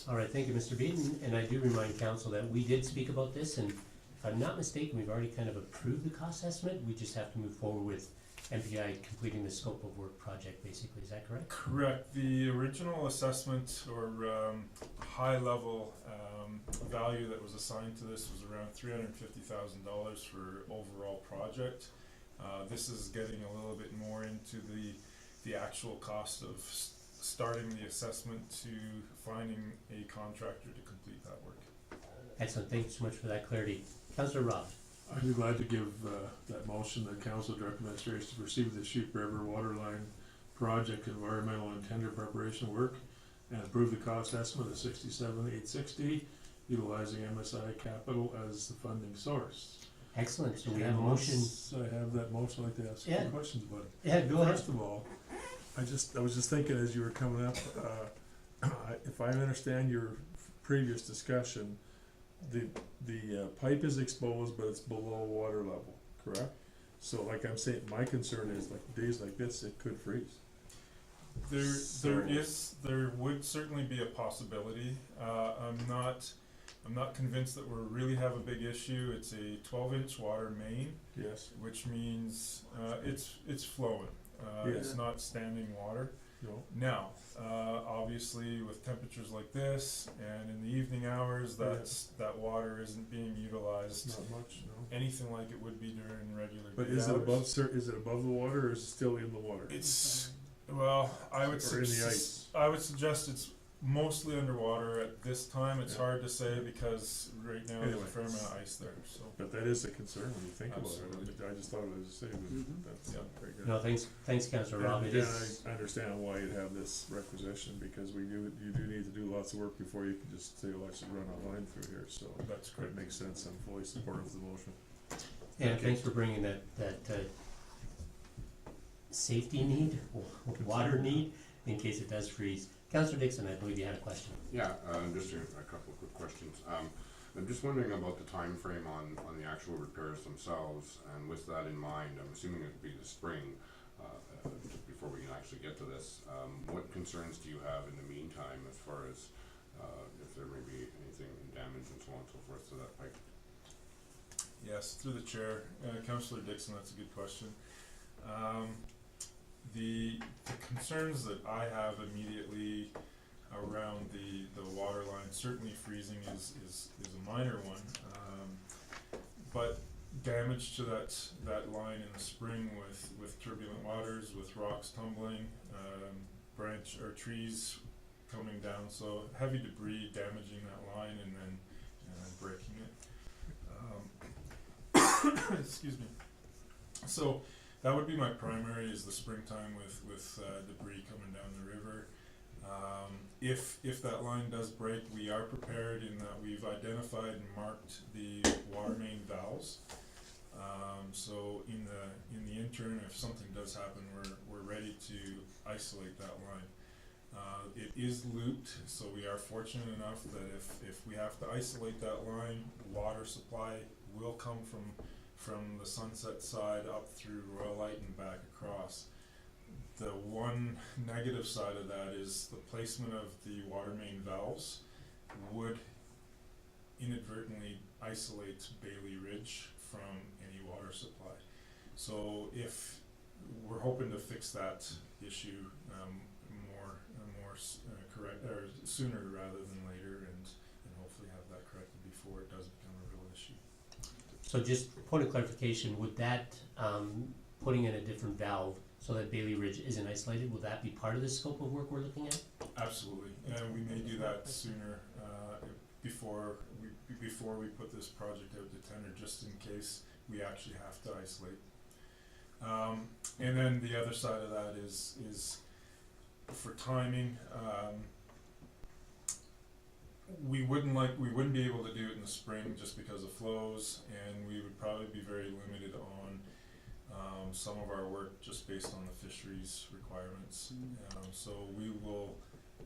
All right, thank you, Mr. Beaton, and I do remind council that we did speak about this, and if I'm not mistaken, we've already kind of approved the cost estimate. We just have to move forward with MPI completing the scope of work project, basically. Is that correct? Correct. The original assessment or high level value that was assigned to this was around $350,000 for overall project. This is getting a little bit more into the actual cost of starting the assessment to finding a contractor to complete that work. Excellent, thank you so much for that clarity. Councillor Rob. I'd be glad to give that motion that council direct administration to proceed with the Sheep River Waterline project environmental and tender preparation work and approve the cost estimate of $67,860, utilizing MSI capital as the funding source. Excellent, so we have a motion. Once I have that motion, I'd like to ask a few questions about it. Yeah, go ahead. First of all, I was just thinking as you were coming up, if I understand your previous discussion, the pipe is exposed, but it's below water level, correct? So like I'm saying, my concern is like days like this, it could freeze. There would certainly be a possibility. I'm not convinced that we really have a big issue. It's a 12-inch water main. Yes. Which means it's flowing. It's not standing water. No. Now, obviously, with temperatures like this and in the evening hours, that water isn't being utilized. Not much, no. Anything like it would be during regular. But day is hours. it above the water or is it still in the water? It's well, I would Or in the ice? I would suggest it's mostly underwater at this time. It's hard to say because right now there's a fair amount of ice there. So. But that is a concern when you think Absolutely. about it. I just thought it was a statement. That's very good. No, thanks, Councillor Rob. And It is. I understand why you'd have this requisition because you do need to do lots of work before you can just say, well, I should run a line through here. So That's that correct. makes sense. I'm fully supportive of the motion. And thanks for bringing that safety need, water need, in case it does freeze. Councillor Dixon, I believe you had a question. Yeah, just a couple of quick questions. I'm just wondering about the time frame on the actual repairs themselves, and with that in mind, I'm assuming it would be the spring, just before we can actually get to this. What concerns do you have in the meantime as far as if there may be anything damage and so on and so forth to that pipe? Yes, through the chair, Councillor Dixon, that's a good question. The concerns that I have immediately around the water line, certainly freezing is a minor one, but damage to that line in the spring with turbulent waters, with rocks tumbling, branch or trees coming down, so heavy debris damaging that line and then breaking it. Excuse me. So that would be my primary, is the springtime with debris coming down the river. If that line does break, we are prepared in that we've identified and marked the water main valves. So in the interim, if something does happen, we're ready to isolate that line. It is looped, so we are fortunate enough that if we have to isolate that line, water supply will come from the Sunset side up through Royal Light and back across. The one negative side of that is the placement of the water main valves would inadvertently isolate Bailey Ridge from any water supply. So if we're hoping to fix that issue correct or sooner rather than later, and hopefully have that corrected before it does become a real issue. So just point of clarification, would that, putting in a different valve so that Bailey Ridge isn't isolated, will that be part of the scope of work we're looking at? Absolutely, and we may do that sooner, before we put this project out to tender, just in case we actually have to isolate. And then the other side of that is for timing. We wouldn't be able to do it in the spring just because of flows, and we would probably be very limited on some of our work just based on the fisheries requirements. So we will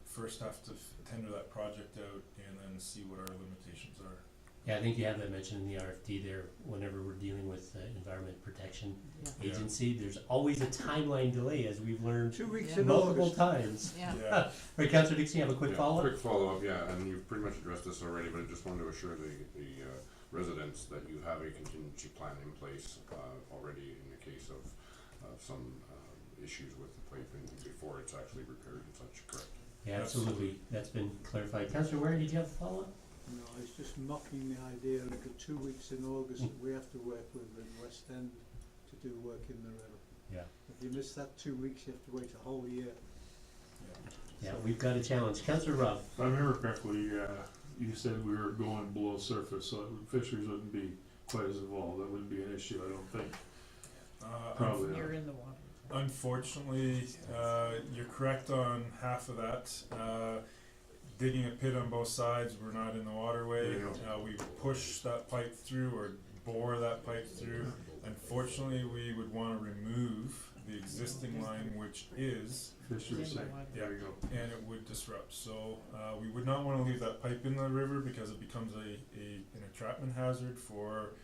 first have to tender that project out and then see what our limitations are. Yeah, I think you have that mentioned in the RFD there, whenever we're dealing with Environment Protection Yeah. Agency, there's always a timeline delay, as we've learned 2 weeks in multiple August. times. Yeah. Right, Councillor Dixon, you have a quick Yeah, follow-up? Quick follow-up, yeah, and you've pretty much addressed this already, but I just wanted to assure the residents that you have a contingency plan in place already in the case of some issues with the piping before it's actually repaired and such, correct? Yeah, absolutely, that's been clarified. Councillor Warren, did you have a follow-up? No, I was just mocking the idea of the 2 weeks in August that we have to work with the West End to do work in the river. Yeah. If you miss that 2 weeks, you have to wait a whole year. Yeah, we've got a challenge. Councillor Rob? If I remember correctly, you said we were going below surface, so fisheries wouldn't be quite as involved. That wouldn't be an issue, I don't think. Probably not. in the water. Unfortunately, you're correct on half of that. Digging a pit on both sides, we're not in the waterway. We push that pipe through or bore that pipe through. Unfortunately, we would want to remove the existing line, which is, Fisheries say, there you go. and it would disrupt. So we would not want to leave that pipe in the river because it becomes an entrapment hazard for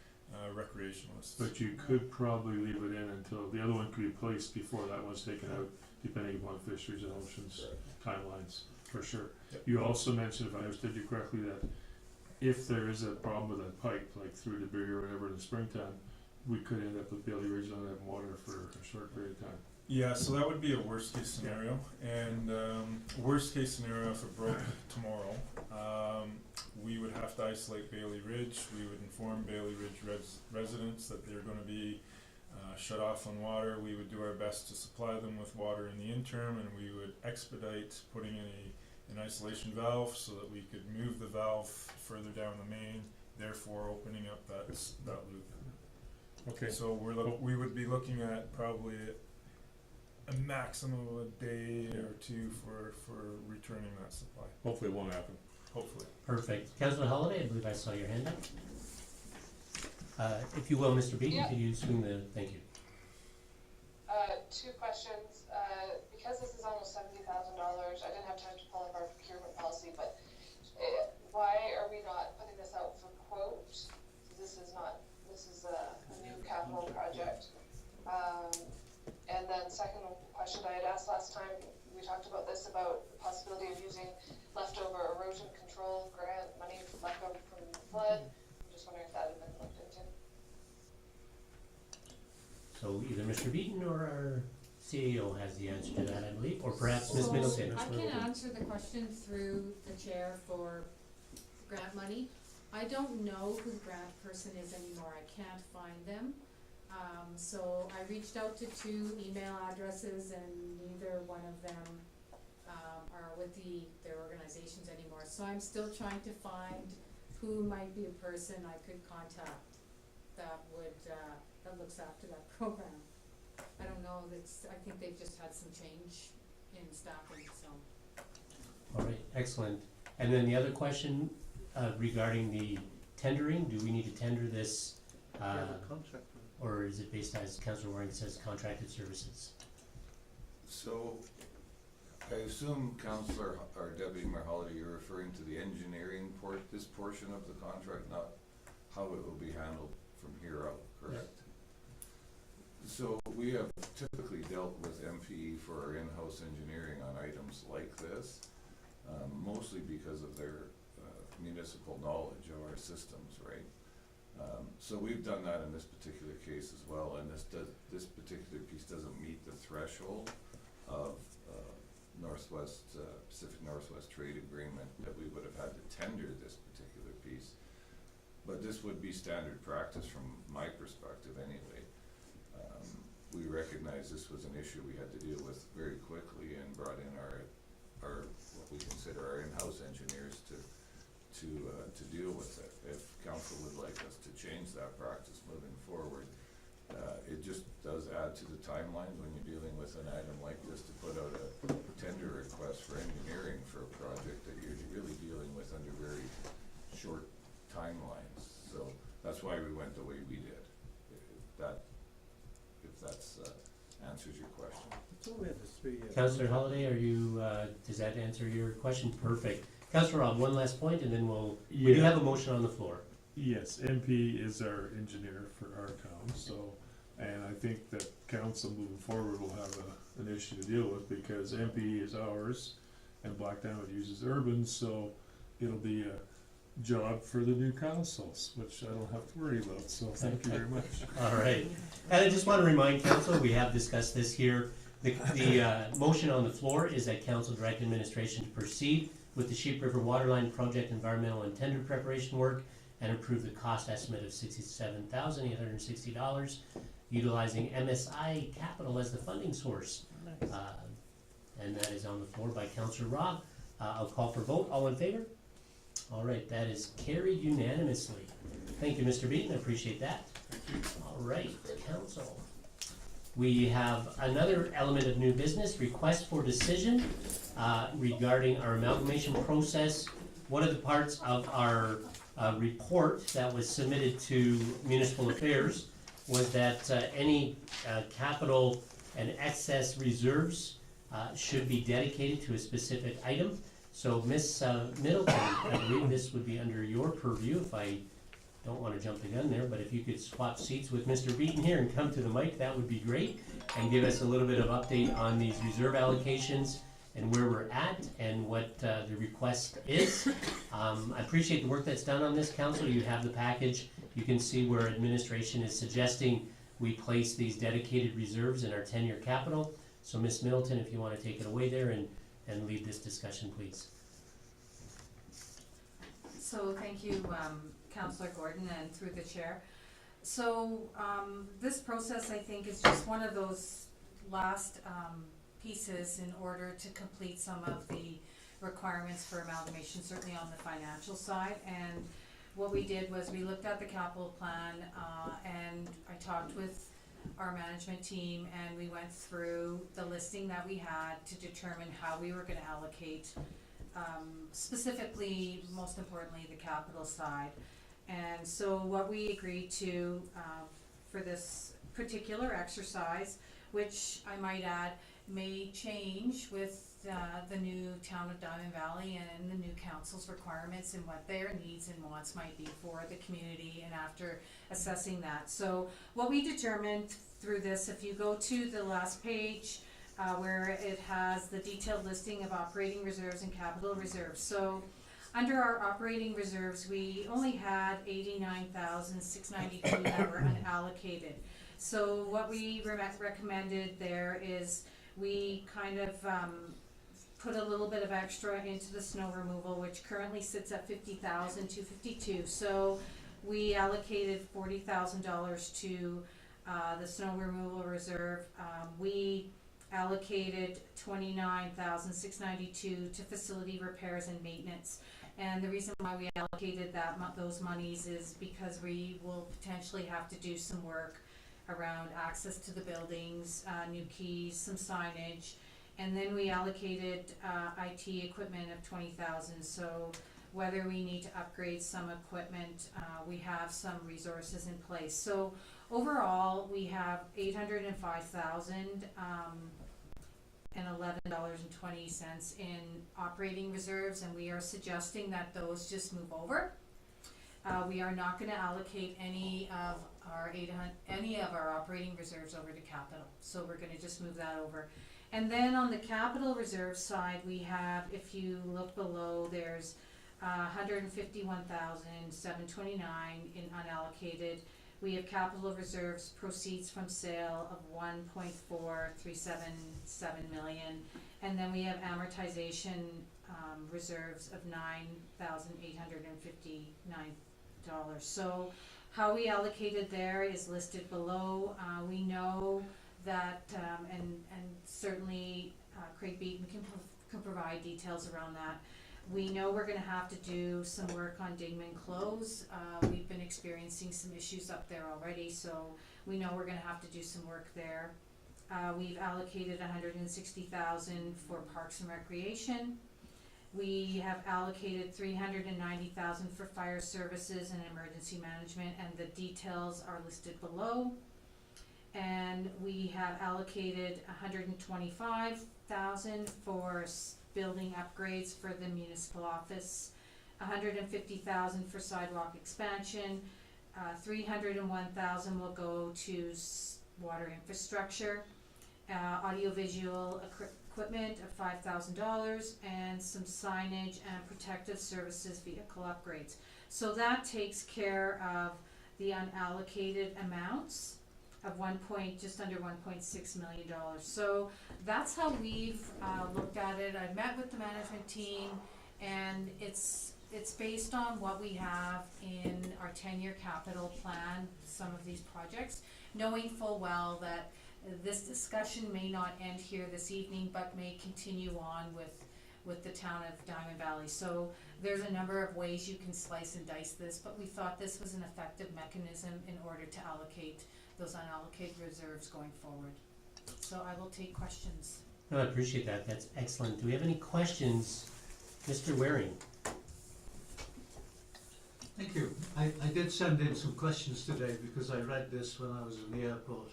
recreationalists. But you could probably leave it in until the other one could be placed before that one's taken out, depending upon fisheries and oceans timelines, for sure. Yep. You also mentioned, if I understood you correctly, that if there is a problem with that pipe, like through debris or whatever in the springtime, we could end up with Bailey Ridge not having water for a short period of time. Yeah, so that would be a worst case scenario, and worst case scenario if it broke tomorrow, we would have to isolate Bailey Ridge. We would inform Bailey Ridge residents that they're going to be shut off on water. We would do our best to supply them with water in the interim, and we would expedite putting in an isolation valve so that we could move the valve further down the main, therefore opening up that loop. Okay. So we would be looking at probably a maximum of a day or two for returning that supply, Hopefully it won't happen. hopefully. Perfect. Councillor Holladay, I believe I saw your hand up. If you will, Mr. Beaton, Yeah. could you swing the, thank you. 2 questions. Because this is almost $70,000, I didn't have time to pull up our procurement policy, but why are we not putting this out for quote? This is a new capital project. And then second question I had asked last time, we talked about this, about the possibility of using leftover erosion control grant money left over from the flood. I'm just wondering if that had been looked into. So either Mr. Beaton or our CAO has the answer to that, I believe, or perhaps Ms. So, Middleton. I can answer the question through the chair for grant money. I don't know who the grant person is anymore, I can't find them. So I reached out to 2 email addresses and neither one of them are with their organizations anymore. So I'm still trying to find who might be a person I could contact that looks after that program. I don't know, I think they've just had some change in staffing, so. All right, excellent. And then the other question, regarding the tendering, do we need to tender this, We have a contract with them. or is it based, as Councillor Warren says, contracted services? So, I assume Councillor, or Deputy Mayor Holladay, you're referring to the engineering this portion of the contract, not how it will be handled from here out, correct? So, we have typically dealt with MPE for our in-house engineering on items like this, mostly because of their municipal knowledge of our systems, right? So we've done that in this particular case as well, and this particular piece doesn't meet the threshold of Pacific Northwest Trade Agreement that we would have had to tender this particular piece. But this would be standard practice from my perspective anyway. We recognized this was an issue we had to deal with very quickly and brought in our what we consider our in-house engineers to deal with it. If council would like us to change that practice moving forward, it just does add to the timelines when you're dealing with an item like this, to put out a tender request for engineering for a project that you're really dealing with under very short timelines. So that's why we went the way we did. If that's answers your question. I thought we had a 3-year. Councillor Holladay, are you, does that answer your question? Perfect. Councillor Rob, one last point, and then we do Yeah. have a motion on the floor. Yes, MP is our engineer for our town, so, and I think that council moving forward will have an issue to deal with, because MP is ours, and Black Diamond uses Urban, so it'll be a job for the new councils, which I don't have to worry about, so thank you very much. All right. And I just want to remind council, we have discussed this here. The motion on the floor is that council direct administration to proceed with the Sheep River Waterline project environmental and tender preparation work and approve the cost estimate of $67,860, utilizing MSI Capital as the funding source. And that is on the floor by Councillor Rob. I'll call for vote. All in favor? All right, that is carried unanimously. Thank you, Mr. Beaton, I appreciate that. All right, council. We have another element of new business, request for decision regarding our amalgamation process. One of the parts of our report that was submitted to Municipal Affairs was that any capital and excess reserves should be dedicated to a specific item. So Ms. Middleton, I believe this would be under your purview, if I don't want to jump the gun there, but if you could swap seats with Mr. Beaton here and come to the mic, that would be great, and give us a little bit of update on these reserve allocations and where we're at and what the request is. I appreciate the work that's done on this, council. You have the package. You can see where administration is suggesting we place these dedicated reserves in our 10-year capital. So Ms. Middleton, if you want to take it away there and lead this discussion, please. So thank you, Councillor Gordon, and through the chair. So this process, I think, is just one of those last pieces in order to complete some of the requirements for amalgamation, certainly on the financial side. And what we did was we looked at the capital plan and I talked with our management team, and we went through the listing that we had to determine how we were going to allocate, specifically, most importantly, the capital side. And so what we agreed to for this particular exercise, which I might add may change with the new town of Diamond Valley and the new council's requirements and what their needs and wants might be for the community, and after assessing that. So what we determined through this, if you go to the last page where it has the detailed listing of operating reserves and capital reserves. So under our operating reserves, we only had $89,692 that were unallocated. So what we recommended there is we kind of put a little bit of extra into the snow removal, which currently sits at $50,252. So we allocated $40,000 to the snow removal reserve. We allocated $29,692 to facility repairs and maintenance. And the reason why we allocated those monies is because we will potentially have to do some work around access to the buildings, new keys, some signage, And then we allocated, IT equipment of 20,000, so whether we need to upgrade some equipment, we have some resources in place. So overall, we have 805,000, and $11.20 in operating reserves, and we are suggesting that those just move over. We are not gonna allocate any of our operating reserves over to capital, so we're gonna just move that over. And then on the capital reserve side, we have, if you look below, there's $151,729 in unallocated. We have capital reserves proceeds from sale of $1.4377 million, and then we have amortization reserves of $9,859. So how we allocated there is listed below. We know that, and certainly Craig Beaton can provide details around that. We know we're gonna have to do some work on Dingman Close. We've been experiencing some issues up there already, so we know we're gonna have to do some work there. We've allocated $160,000 for Parks and Recreation. We have allocated $390,000 for fire services and emergency management, and the details are listed below. And we have allocated $125,000 for building upgrades for the municipal office, $150,000 for sidewalk expansion, $301,000 will go to water infrastructure, audiovisual equipment of $5,000, and some signage and protective services vehicle upgrades. So that takes care of the unallocated amounts of just under $1.6 million. So that's how we've looked at it. I met with the management team, and it's based on what we have in our 10-year capital plan, some of these projects, knowing full well that this discussion may not end here this evening, but may continue on with the town of Diamond Valley. So there's a number of ways you can slice and dice this, but we thought this was an effective mechanism in order to allocate those unallocated reserves going forward. So I will take questions. No, I appreciate that. That's excellent. Do we have any questions? Mr. Waring? Thank you. I did send in some questions today because I read this when I was in the airport,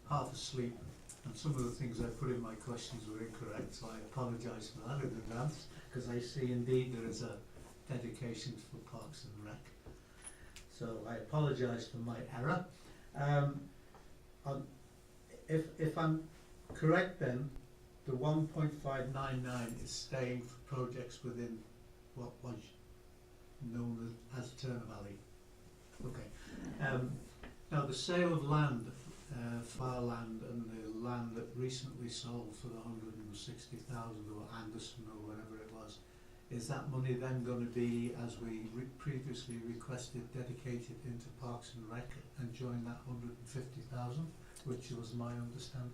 half asleep, and some of the things I put in my questions were incorrect, so I apologise for that in advance, because I see indeed there is a dedication for Parks and Rec. So I apologise for my error. If I'm correct then, the 1.599 is staying for projects within what was known as Turner Valley. Okay. Now the sale of land, farmland, and the land that recently sold for the 160,000 or Anderson or whatever it was, is that money then going to be, as we previously requested, dedicated into Parks and Rec and join that 150,000, which was my understanding?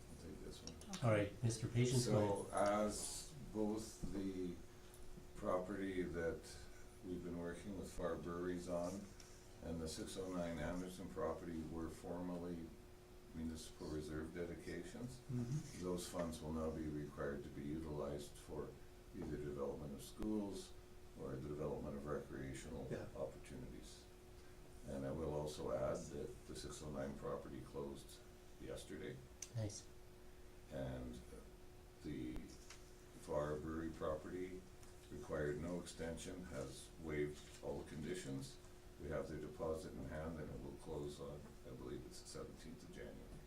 I'll take this one. All right, Mr. Patience, go ahead. So as both the property that we've been working with Far Breweries on and the 609 Anderson property were formerly municipal reserve dedications, those funds will now be required to be utilized for either development of schools or the development of recreational opportunities. And I will also add that the 609 property closed yesterday. Nice. And the Far Brewery property required no extension, has waived all the conditions. We have their deposit in hand, and it will close on, I believe it's the 17th of January.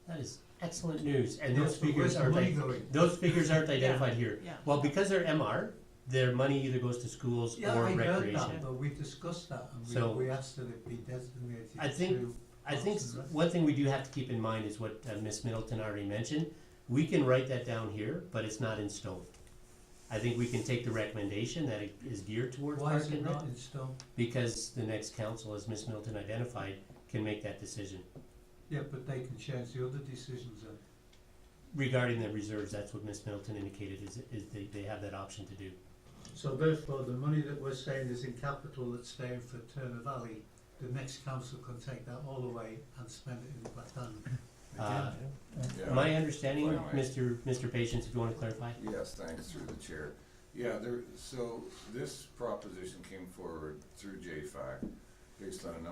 That is excellent news. And Yes, those but figures where's the aren't money going? those figures aren't identified here. Yeah. Well, because they're MR, their money either goes to schools Yeah, or I heard recreation. that, but we discussed that, and So, we asked that it be designated I think- to I think Parks and Rec. one thing we do have to keep in mind is what Ms. Middleton already mentioned. We can write that down here, but it's not in stone. I think we can take the recommendation that it is geared towards Why Parks is it and Rec, not in stone? because the next council, as Ms. Middleton identified, can make that decision. Yeah, but they can change the other decisions then. Regarding the reserves, that's what Ms. Middleton indicated, is they have that option to do. So therefore, the money that we're saying is in capital that's staying for Turner Valley, the next council can take that all away and spend it in Blackdown. Yeah. My understanding, Fine, Mike. Mr. Patience, if you wanna clarify? Yes, thanks, through the chair. Yeah, so this proposition came forward through JFAC based on a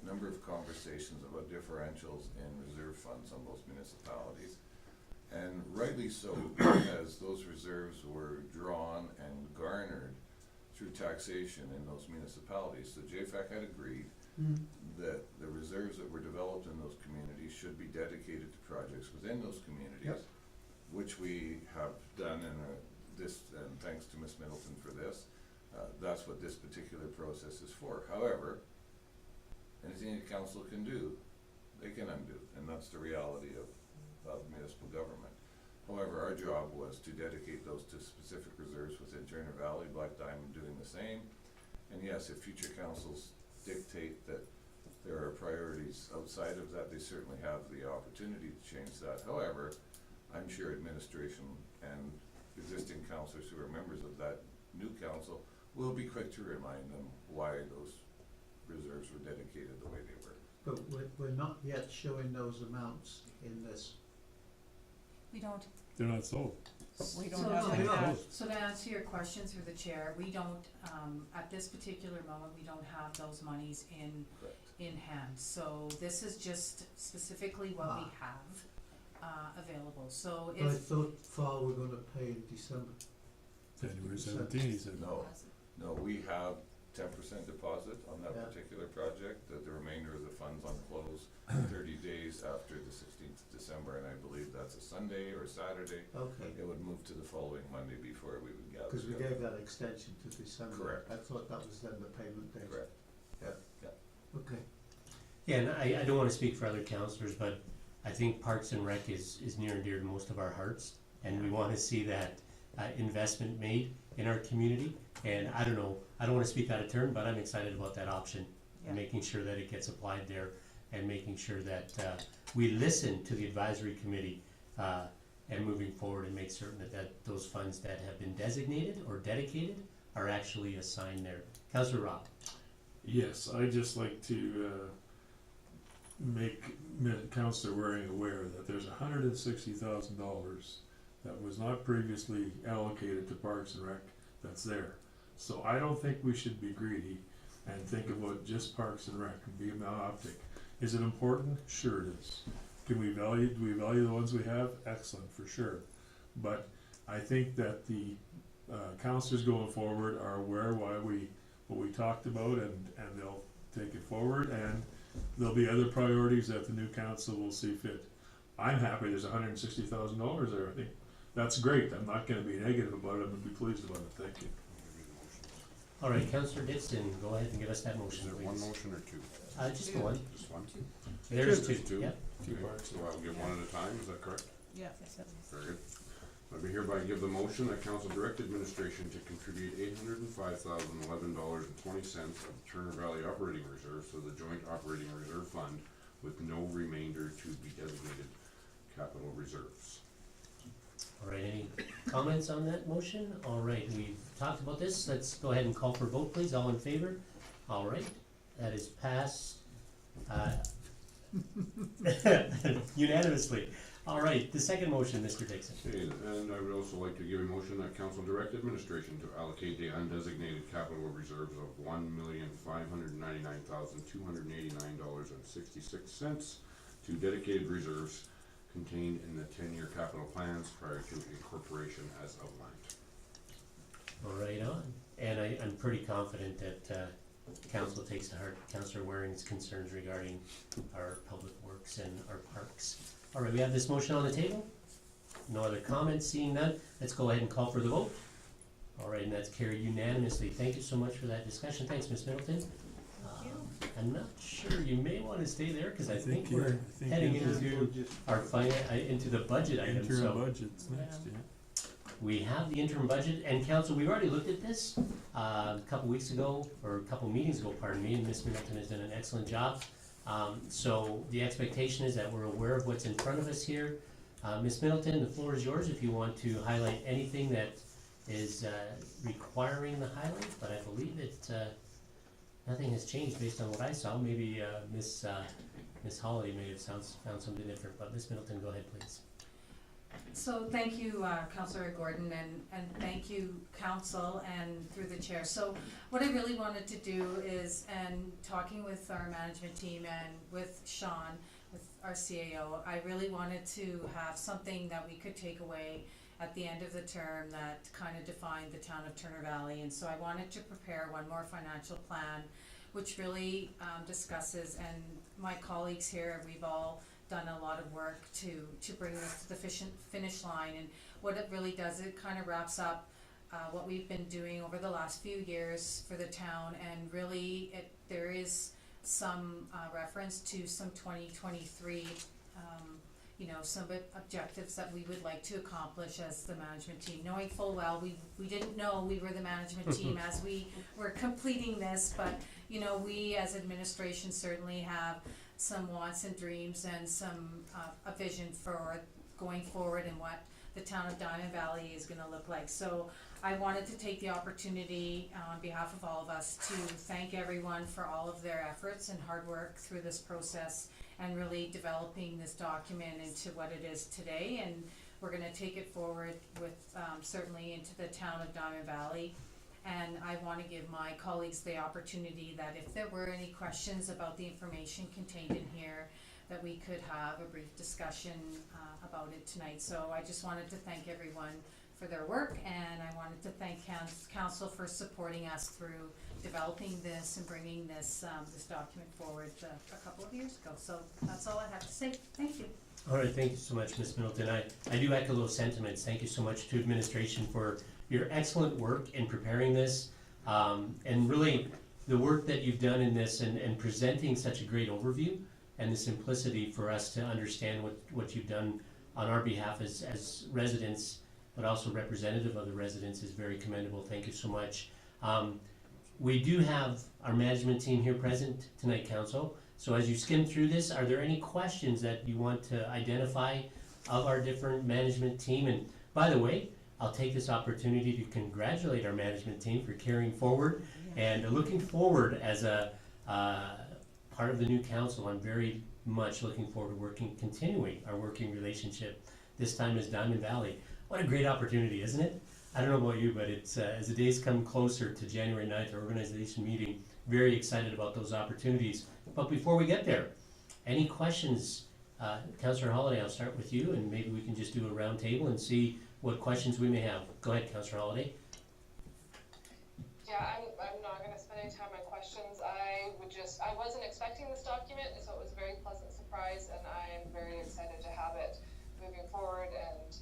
number of conversations about differentials in reserve funds on most municipalities. And rightly so, because those reserves were drawn and garnered through taxation in those municipalities. So JFAC had agreed that the reserves that were developed in those communities should be dedicated to projects within those communities, which we have done and thanks to Ms. Middleton for this, that's what this particular process is for. However, anything the council can do, they can undo, and that's the reality of municipal government. However, our job was to dedicate those to specific reserves within Turner Valley, Black Diamond doing the same. And yes, if future councils dictate that there are priorities outside of that, they certainly have the opportunity to change that. However, I'm sure administration and existing councillors who are members of that new council will be quick to remind them why those reserves were dedicated the way they were. But we're not yet showing those amounts in this. We don't, They're not sold. we So don't have no, like no. that. So to answer your question through the chair, we don't, at this particular moment, we don't have those monies Correct. in hand. So this is just specifically what we have, available. So But I if, thought FAR were gonna pay in December. January 17, he said. No, we have 10% deposit on that Yeah. particular project, that the remainder of the funds on close 30 days after the 16th of December, and I believe that's a Sunday or Saturday. Okay, It would move to the following Monday before we would gather. because we together. gave that extension to December. Correct. I thought that was then the payment date. Correct. Okay. Yeah, and I don't wanna speak for other councillors, but I think Parks and Rec is near and dear to most of our hearts. And we wanna see that, investment made in our community. And I don't know, I don't wanna speak out of turn, but I'm excited about that option. Yeah. And making sure that it gets applied there, and making sure that, we listen to the advisory committee, and moving forward and make certain that those funds that have been designated or dedicated are actually assigned there. Councillor Rob? Yes, I'd just like to make Councillor Waring aware that there's $160,000 that was not previously allocated to Parks and Rec that's there. So I don't think we should be greedy and think about just Parks and Rec and be optic. Is it important? Sure it is. Do we value the ones we have? Excellent, for sure. But I think that the councillors going forward are aware what we talked about, and they'll take it forward, and there'll be other priorities that the new council will see fit. I'm happy there's $160,000 there. I think that's great. I'm not gonna be negative about it. I'm gonna be pleased about it. Thank you. All right, Councillor Dixon, go ahead and give us that Is motion, there please. one motion or two? Just the one. Just one? There's two, Just two? yep. Two Okay, parks. so I'll give one at a time, is that correct? Yeah. Very good. Let me hereby give the motion that council direct administration to contribute $805,011.20 of Turner Valley operating reserves to the joint operating reserve fund with no remainder to be designated capital reserves. All right, any comments on that motion? All right, we've talked about this. Let's go ahead and call for a vote, please. All in favor? All right, that is passed unanimously. All right, the second motion, Mr. Dixon. Okay, and I would also like to give a motion that council direct administration to allocate the undesignated capital reserves of $1,599,289.66 to dedicated reserves contained in the 10-year capital plans prior to incorporation as outlined. All right, on. And I'm pretty confident that council takes to heart Councillor Waring's concerns regarding our public works and our parks. All right, we have this motion on the table. No other comments, seeing none. Let's go ahead and call for the vote. All right, and that's carried unanimously. Thank you so much for that discussion. Thanks, Ms. Middleton. I'm not sure, you may want to stay there, because I think we're heading into our into the budget item, so. Interim budget's next, yeah. We have the interim budget, and council, we've already looked at this, a couple weeks ago, or a couple meetings ago, pardon me, and Ms. Middleton has done an excellent job. So the expectation is that we're aware of what's in front of us here. Ms. Middleton, the floor is yours if you want to highlight anything that is requiring the highlight, but I believe that nothing has changed based on what I saw. Maybe Ms. Ms. Holladay may have found something different, but Ms. Middleton, go ahead, please. So thank you, Councillor Gordon, and thank you, Council, and through the chair. So what I really wanted to do is, and talking with our management team and with Sean, with our CAO, I really wanted to have something that we could take away at the end of the term that kind of defined the town of Turner Valley. And so I wanted to prepare one more financial plan, which really discusses, and my colleagues here, we've all done a lot of work to bring this to the finish line. And what it really does, it kind of wraps up what we've been doing over the last few years for the town, and really there is some reference to some 2023 some objectives that we would like to accomplish as the management team, knowing full well we didn't know we were the management team as we were completing this, but we as administration certainly have some wants and dreams and some a vision for going forward and what the town of Diamond Valley is going to look like. So I wanted to take the opportunity on behalf of all of us to thank everyone for all of their efforts and hard work through this process and really developing this document into what it is today. And we're going to take it forward with certainly into the town of Diamond Valley. And I want to give my colleagues the opportunity that if there were any questions about the information contained in here, that we could have a brief discussion about it tonight. So I just wanted to thank everyone for their work, and I wanted to thank Council for supporting us through developing this and bringing this document forward a couple of years ago. So that's all I have to say. Thank you. All right, thank you so much, Ms. Middleton. I do echo those sentiments. Thank you so much to administration for your excellent work in preparing this, and really the work that you've done in this and presenting such a great overview and the simplicity for us to understand what you've done on our behalf as residents, but also representative of the residents, is very commendable. Thank you so much. We do have our management team here present tonight, Council. So as you skim through this, are there any questions that you want to identify of our different management team? And by the way, I'll take this opportunity to congratulate our management team for carrying forward and looking forward as a part of the new council. I'm very much looking forward to continuing our working relationship, this time as Diamond Valley. What a great opportunity, isn't it? I don't know about you, but it's as the days come closer to January 9th, our organization meeting, very excited about those opportunities. But before we get there, any questions? Councillor Holladay, I'll start with you, and maybe we can just do a round table and see what questions we may have. Go ahead, Councillor Holladay. Yeah, I'm not going to spend any time on questions. I wasn't expecting this document, so it was a very pleasant surprise, and I'm very excited to have it moving forward. And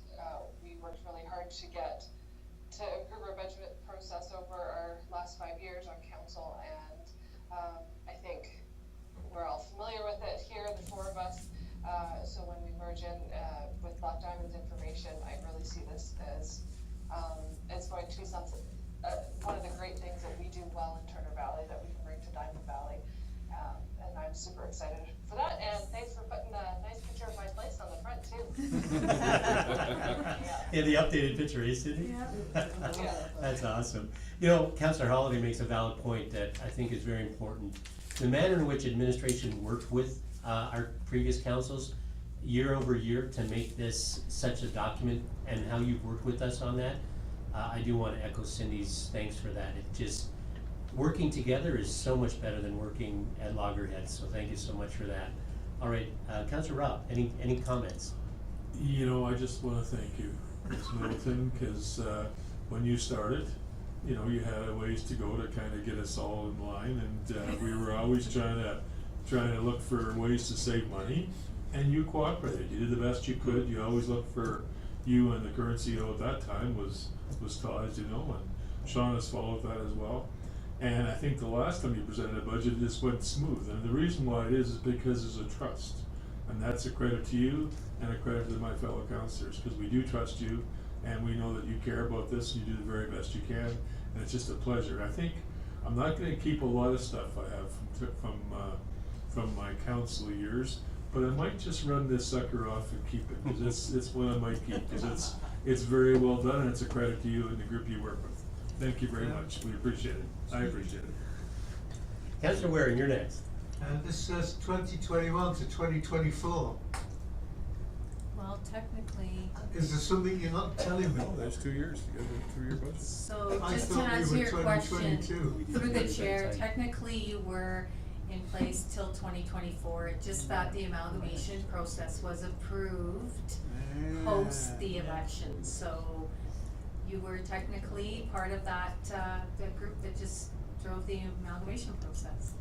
we worked really hard to improve our budget process over our last 5 years on council, and I think we're all familiar with it here, the four of us. So when we merge in with Black Diamond's information, I really see this as it's going to be something, one of the great things that we do well in Turner Valley that we can bring to Diamond Valley, and I'm super excited for that. And thanks for putting a nice picture of my place on the front too. Yeah, the updated picture, eh, Sydney? Yeah. That's awesome. Councillor Holladay makes a valid point that I think is very important. The manner in which administration worked with our previous councils year over year to make this such a document, and how you've worked with us on that, I do want to echo Cindy's thanks for that. It just, working together is so much better than working at loggerheads, so thank you so much for that. All right, Councillor Rob, any comments? I just want to thank you, Ms. Middleton, because when you started, you had a ways to go to kind of get us all in line, and we were always trying to look for ways to save money, and you cooperated. You did the best you could. You always looked for, you and the current CEO at that time was Todd, as you know, and Sean has followed that as well. And I think the last time you presented a budget, this went smooth, and the reason why it is because there's a trust, and that's a credit to you and a credit to my fellow councillors, because we do trust you, and we know that you care about this and you do the very best you can, and it's just a pleasure. I think I'm not going to keep a lot of stuff I have from my council years, but I might just run this sucker off and keep it, because it's one I might keep, because it's very well done, and it's a credit to you and the group you work with. Thank you very much. We appreciate it. I appreciate it. Councillor Waring, you're next. This says 2021 to 2024. Well, technically, Is there something you're not telling me? Oh, there's 2 years, you got a 2-year budget. so I just to thought we answer were your question, 2022. through the chair, technically you were in place till 2024, it's just that the amalgamation process was approved post the election, so you were technically part of that, the group that just drove the amalgamation process.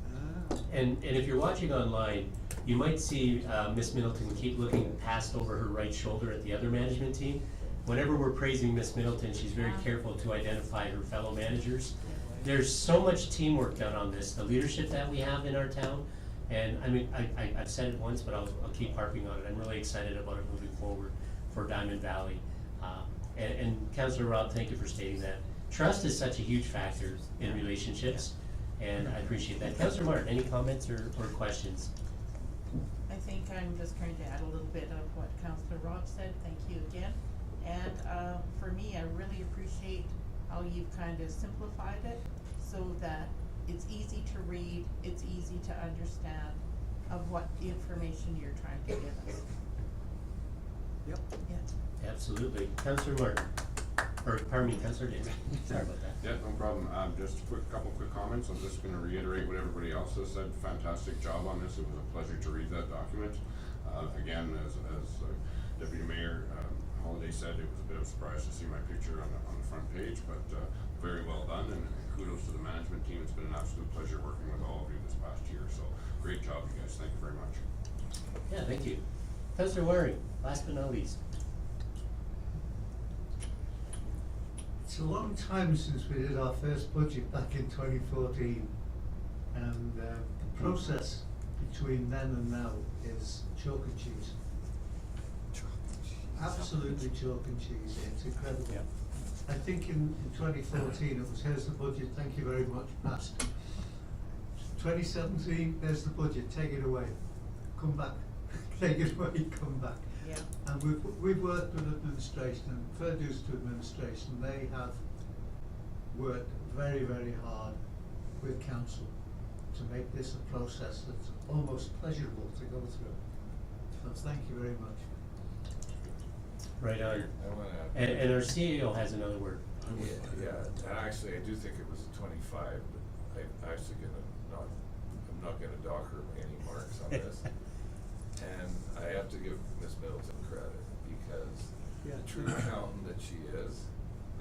And if you're watching online, you might see Miss Middleton keep looking past over her right shoulder at the other management team. Whenever we're praising Miss Middleton, she's very careful to identify her fellow managers. There's so much teamwork done on this, the leadership that we have in our town. And I mean, I've said it once, but I'll keep harping on it. I'm really excited about it moving forward for Diamond Valley. And Councillor Rob, thank you for stating that. Trust is such a huge factor in relationships, and I appreciate that. Councillor Martin, any comments or questions? I think I'm just trying to add a little bit of what Councillor Rob said, thank you again. And for me, I really appreciate how you've kind of simplified it so that it's easy to read, it's easy to understand of what information you're trying to give us. Yep. Yeah. Absolutely. Councillor Martin, or pardon me, Councillor Davis. Sorry about that. Yeah, no problem. Just couple quick comments. I'm just gonna reiterate what everybody else has said. Fantastic job on this. It was a pleasure to read that document. Again, as Deputy Mayor Holladay said, it was a bit of a surprise to see my picture on the front page, but very well done, and kudos to the management team. It's been an absolute pleasure working with all of you this past year. So great job, you guys. Thank you very much. Yeah, thank you. Councillor Waring, last but not least. It's a long time since we did our first budget back in 2014, and the process between then and now is chalk and cheese. Absolutely chalk and cheese. It's incredible. Yeah. I think in 2014 it was, here's the budget, thank you very much, passed. 2017, there's the budget, take it away, come back, take it away, come back. Yeah. And we've worked with administration, and fair dues to administration, they have worked very, very hard with council to make this a process that's almost pleasurable to go through. So thank you very much. Right on. I wanna add. And our CEO has another word. Yeah, and actually, I do think it was 25, but I'm actually I'm not gonna dock her any marks on this. And I have to give Miss Middleton credit, because Yeah. the true accountant that she is,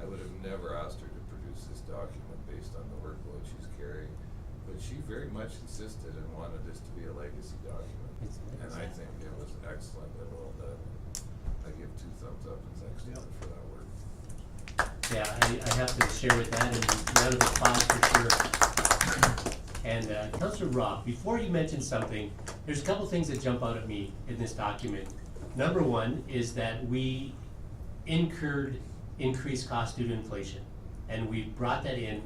I would have never asked her to produce this document based on the workload she's carrying. But she very much insisted and wanted this to be a legacy document. And I think it was excellent and well done. I give 2 thumbs up and thanks to her for that work. Yeah, I have to share with that, and round of applause for sure. And Councillor Rob, before you mention something, there's a couple things that jump out at me in this document. Number one is that we incurred increased cost due to inflation, and we brought that in,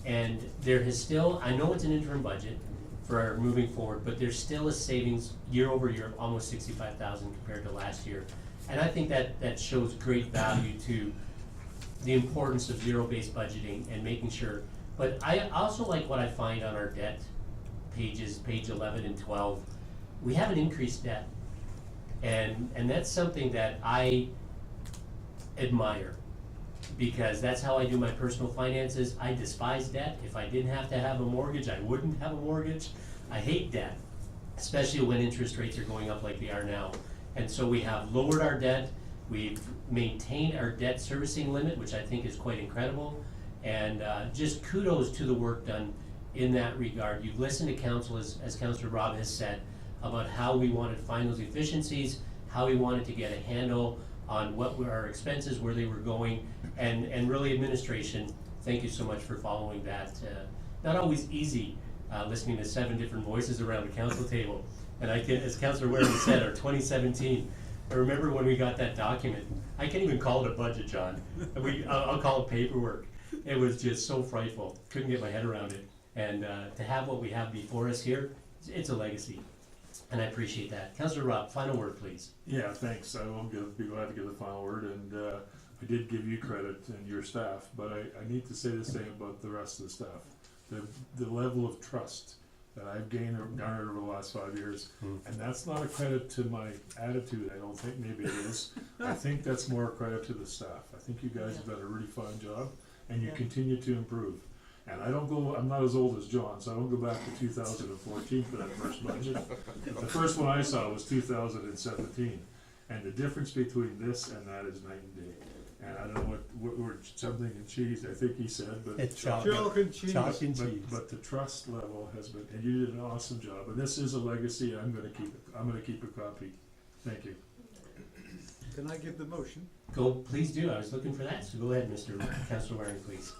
and there has still, I know it's an interim budget for moving forward, but there's still a savings year over year of almost 65,000 compared to last year. And I think that shows great value to the importance of zero-based budgeting and making sure. But I also like what I find on our debt pages, page 11 and 12. We have an increased debt. And that's something that I admire, because that's how I do my personal finances. I despise debt. If I didn't have to have a mortgage, I wouldn't have a mortgage. I hate debt, especially when interest rates are going up like they are now. And so we have lowered our debt, we've maintained our debt servicing limit, which I think is quite incredible. And just kudos to the work done in that regard. You've listened to council, as Councillor Rob has said, about how we wanted to find those efficiencies, how we wanted to get a handle on what were our expenses, where they were going, and really administration, thank you so much for following that. Not always easy listening to 7 different voices around the council table. And I can, as Councillor Waring said, our 2017, I remember when we got that document, I can't even call it a budget, John. I'll call it paperwork. It was just so frightful, couldn't get my head around it. And to have what we have before us here, it's a legacy. And I appreciate that. Councillor Rob, final word, please. Yeah, thanks. I will be glad to give the final word, and I did give you credit and your staff, but I need to say the same about the rest of the staff. The level of trust that I've garnered over the last 5 years. Hmm. And that's not a credit to my attitude, I don't think, maybe it is. I think that's more a credit to the staff. I think you guys have done a really fine job, and you Yeah. continue to improve. And I'm not as old as John, so I don't go back to 2014 for that first budget. The first one I saw was 2017, and the difference between this and that is night and day. And I don't know what word, something in cheese, I think he said, but. It's chalk. Chalk and cheese. Chalk and cheese. But the trust level has been, and you did an awesome job, and this is a legacy, I'm gonna keep a copy. Thank you. Can I give the motion? Go, please do, I was looking for that, so go ahead, Councillor Waring, please.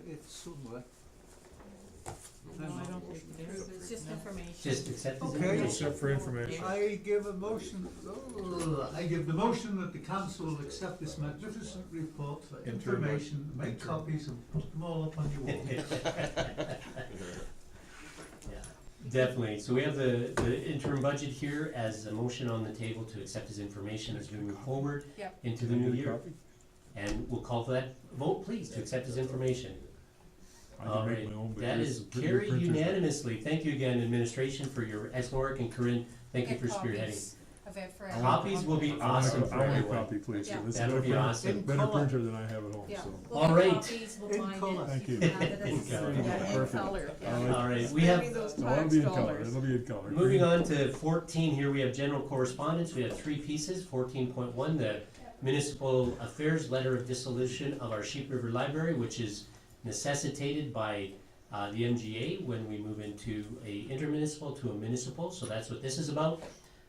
It's somewhere. No, I don't think it is. It's just information. Just accept this Okay. information. Except for information. I give a motion, I give the motion that the council accept this magnificent report for information, make copies and put them all up on your wall. Yeah, definitely. So we have the interim budget here as a motion on the table to accept as information as we move forward Yep. into the new year. And we'll call for that vote, please, to accept as information. I can All make right, my own, but that yours is the printer- carried printer's better. unanimously. Thank you again, administration, for your excellent work, and Corinne, thank you Get for spearheading. copies of it for Copies will be awesome for I want a everyone. copy, please. Yeah. It's a That would better be printer- awesome. Better In colour. printer than I have at home, Yeah. so. We'll All get right. copies, we'll In bind colour. it. Thank you. Now that it's- In colour. yeah, in Perfect. color, yeah. All right. All right, we Maybe have, those No, it'll tax be in color, dollars. it'll be in color. moving on to 14 here, we have general correspondence. We have three pieces. 14.1, the municipal affairs letter of dissolution of our Sheep River Library, which is necessitated by the MGA when we move into a intermunicipal to a municipal, so that's what this is about.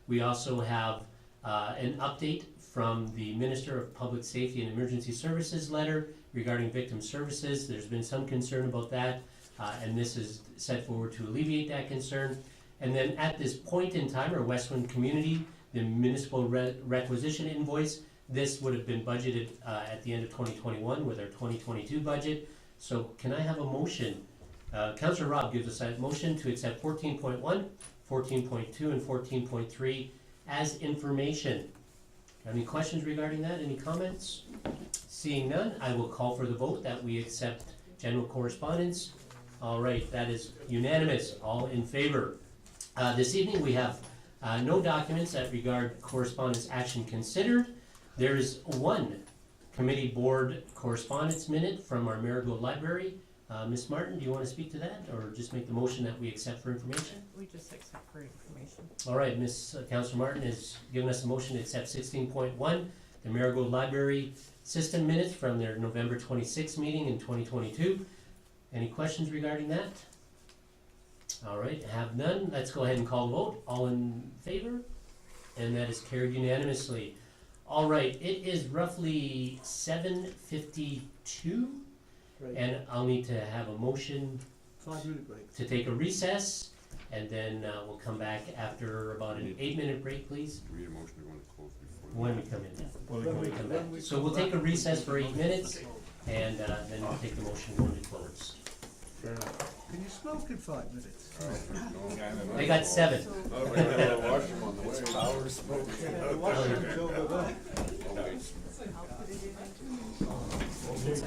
We also have an update from the Minister of Public Safety and Emergency Services letter regarding victim services. There's been some concern about that, and this is set forward to alleviate that concern. And then at this point in time, our Westwind community, the municipal requisition invoice, this would have been budgeted at the end of 2021 with our 2022 budget. So can I have a motion? Councillor Rob gives us a motion to accept 14.1, 14.2, and 14.3 as information. Any questions regarding that? Any comments? Seeing none, I will call for the vote that we accept general correspondence. All right, that is unanimous, all in favor. This evening, we have no documents that regard correspondence action considered. There is one committee board correspondence minute from our Marigold Library. Ms. Martin, do you want to speak to that, or just make the motion that we accept for information? We just accept for information. All right, Councillor Martin has given us a motion to accept 16.1, the Marigold Library system minutes from their November 26th meeting in 2022. Any questions regarding that? All right, have none. Let's go ahead and call the vote. All in favor? And that is carried unanimously. All right, it is roughly 7:52, Right. and I'll need to have a motion 5-minute break. to take a recess, and then we'll come back after about an 8-minute break, please, Do we need a motion to go into close before? when we come in. When we come back. When we So come we'll take a back. recess for 8 minutes, and then we'll take the motion going to close. Fair enough. Can you smoke in 5 minutes? They got 7. Oh, we gotta wash them on the way. The washroom's over there. Oh, wait.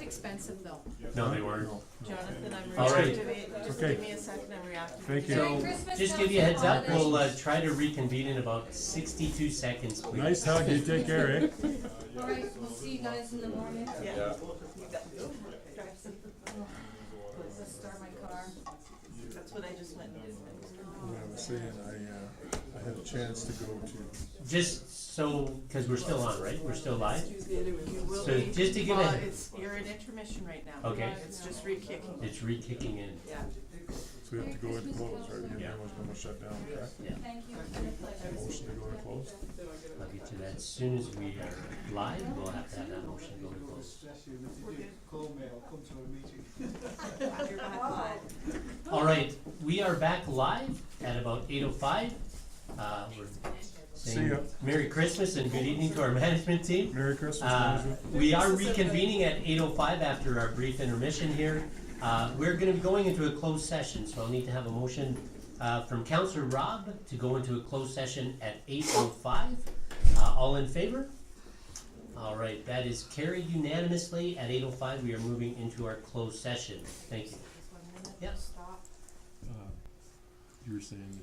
expensive though. No, they weren't. Jonathan, I'm All right. reactivating, just Okay. give me a second, I'm reactivating. Thank you. So, Christmas, just happy give you a heads up, we'll holidays. try to reconvene in about 62 seconds, please. Nice hug, you take care, eh? Alright, we'll see you guys in the morning. Yeah. You got, Let's start my car. that's what I just went and did. I was saying, I had a chance to go to, Just so, because we're still on, right? We're still live? You will So be, just to give well, a- you're in intermission right now. Okay. It's just re-kicking. It's re-kicking in. Yeah. so we have to go into close, right? Because Yeah. everyone's gonna shut down, okay? Yeah, Thank you, it's been a pleasure. Motion to go into close? I'll get to that. As soon as we are live, we'll have to have that motion go to close. You're back live. All right, we are back live at about 8:05. We're See saying ya. Merry Christmas and good evening to our management team. Merry Christmas, Uh, management. we are reconvening at 8:05 after our brief intermission here. We're gonna be going into a closed session, so I'll need to have a motion from Councillor Rob to go into a closed session at 8:05. All in favor? All right, that is carried unanimously. At 8:05, we are moving into our closed session. Thank you. Yep. You were saying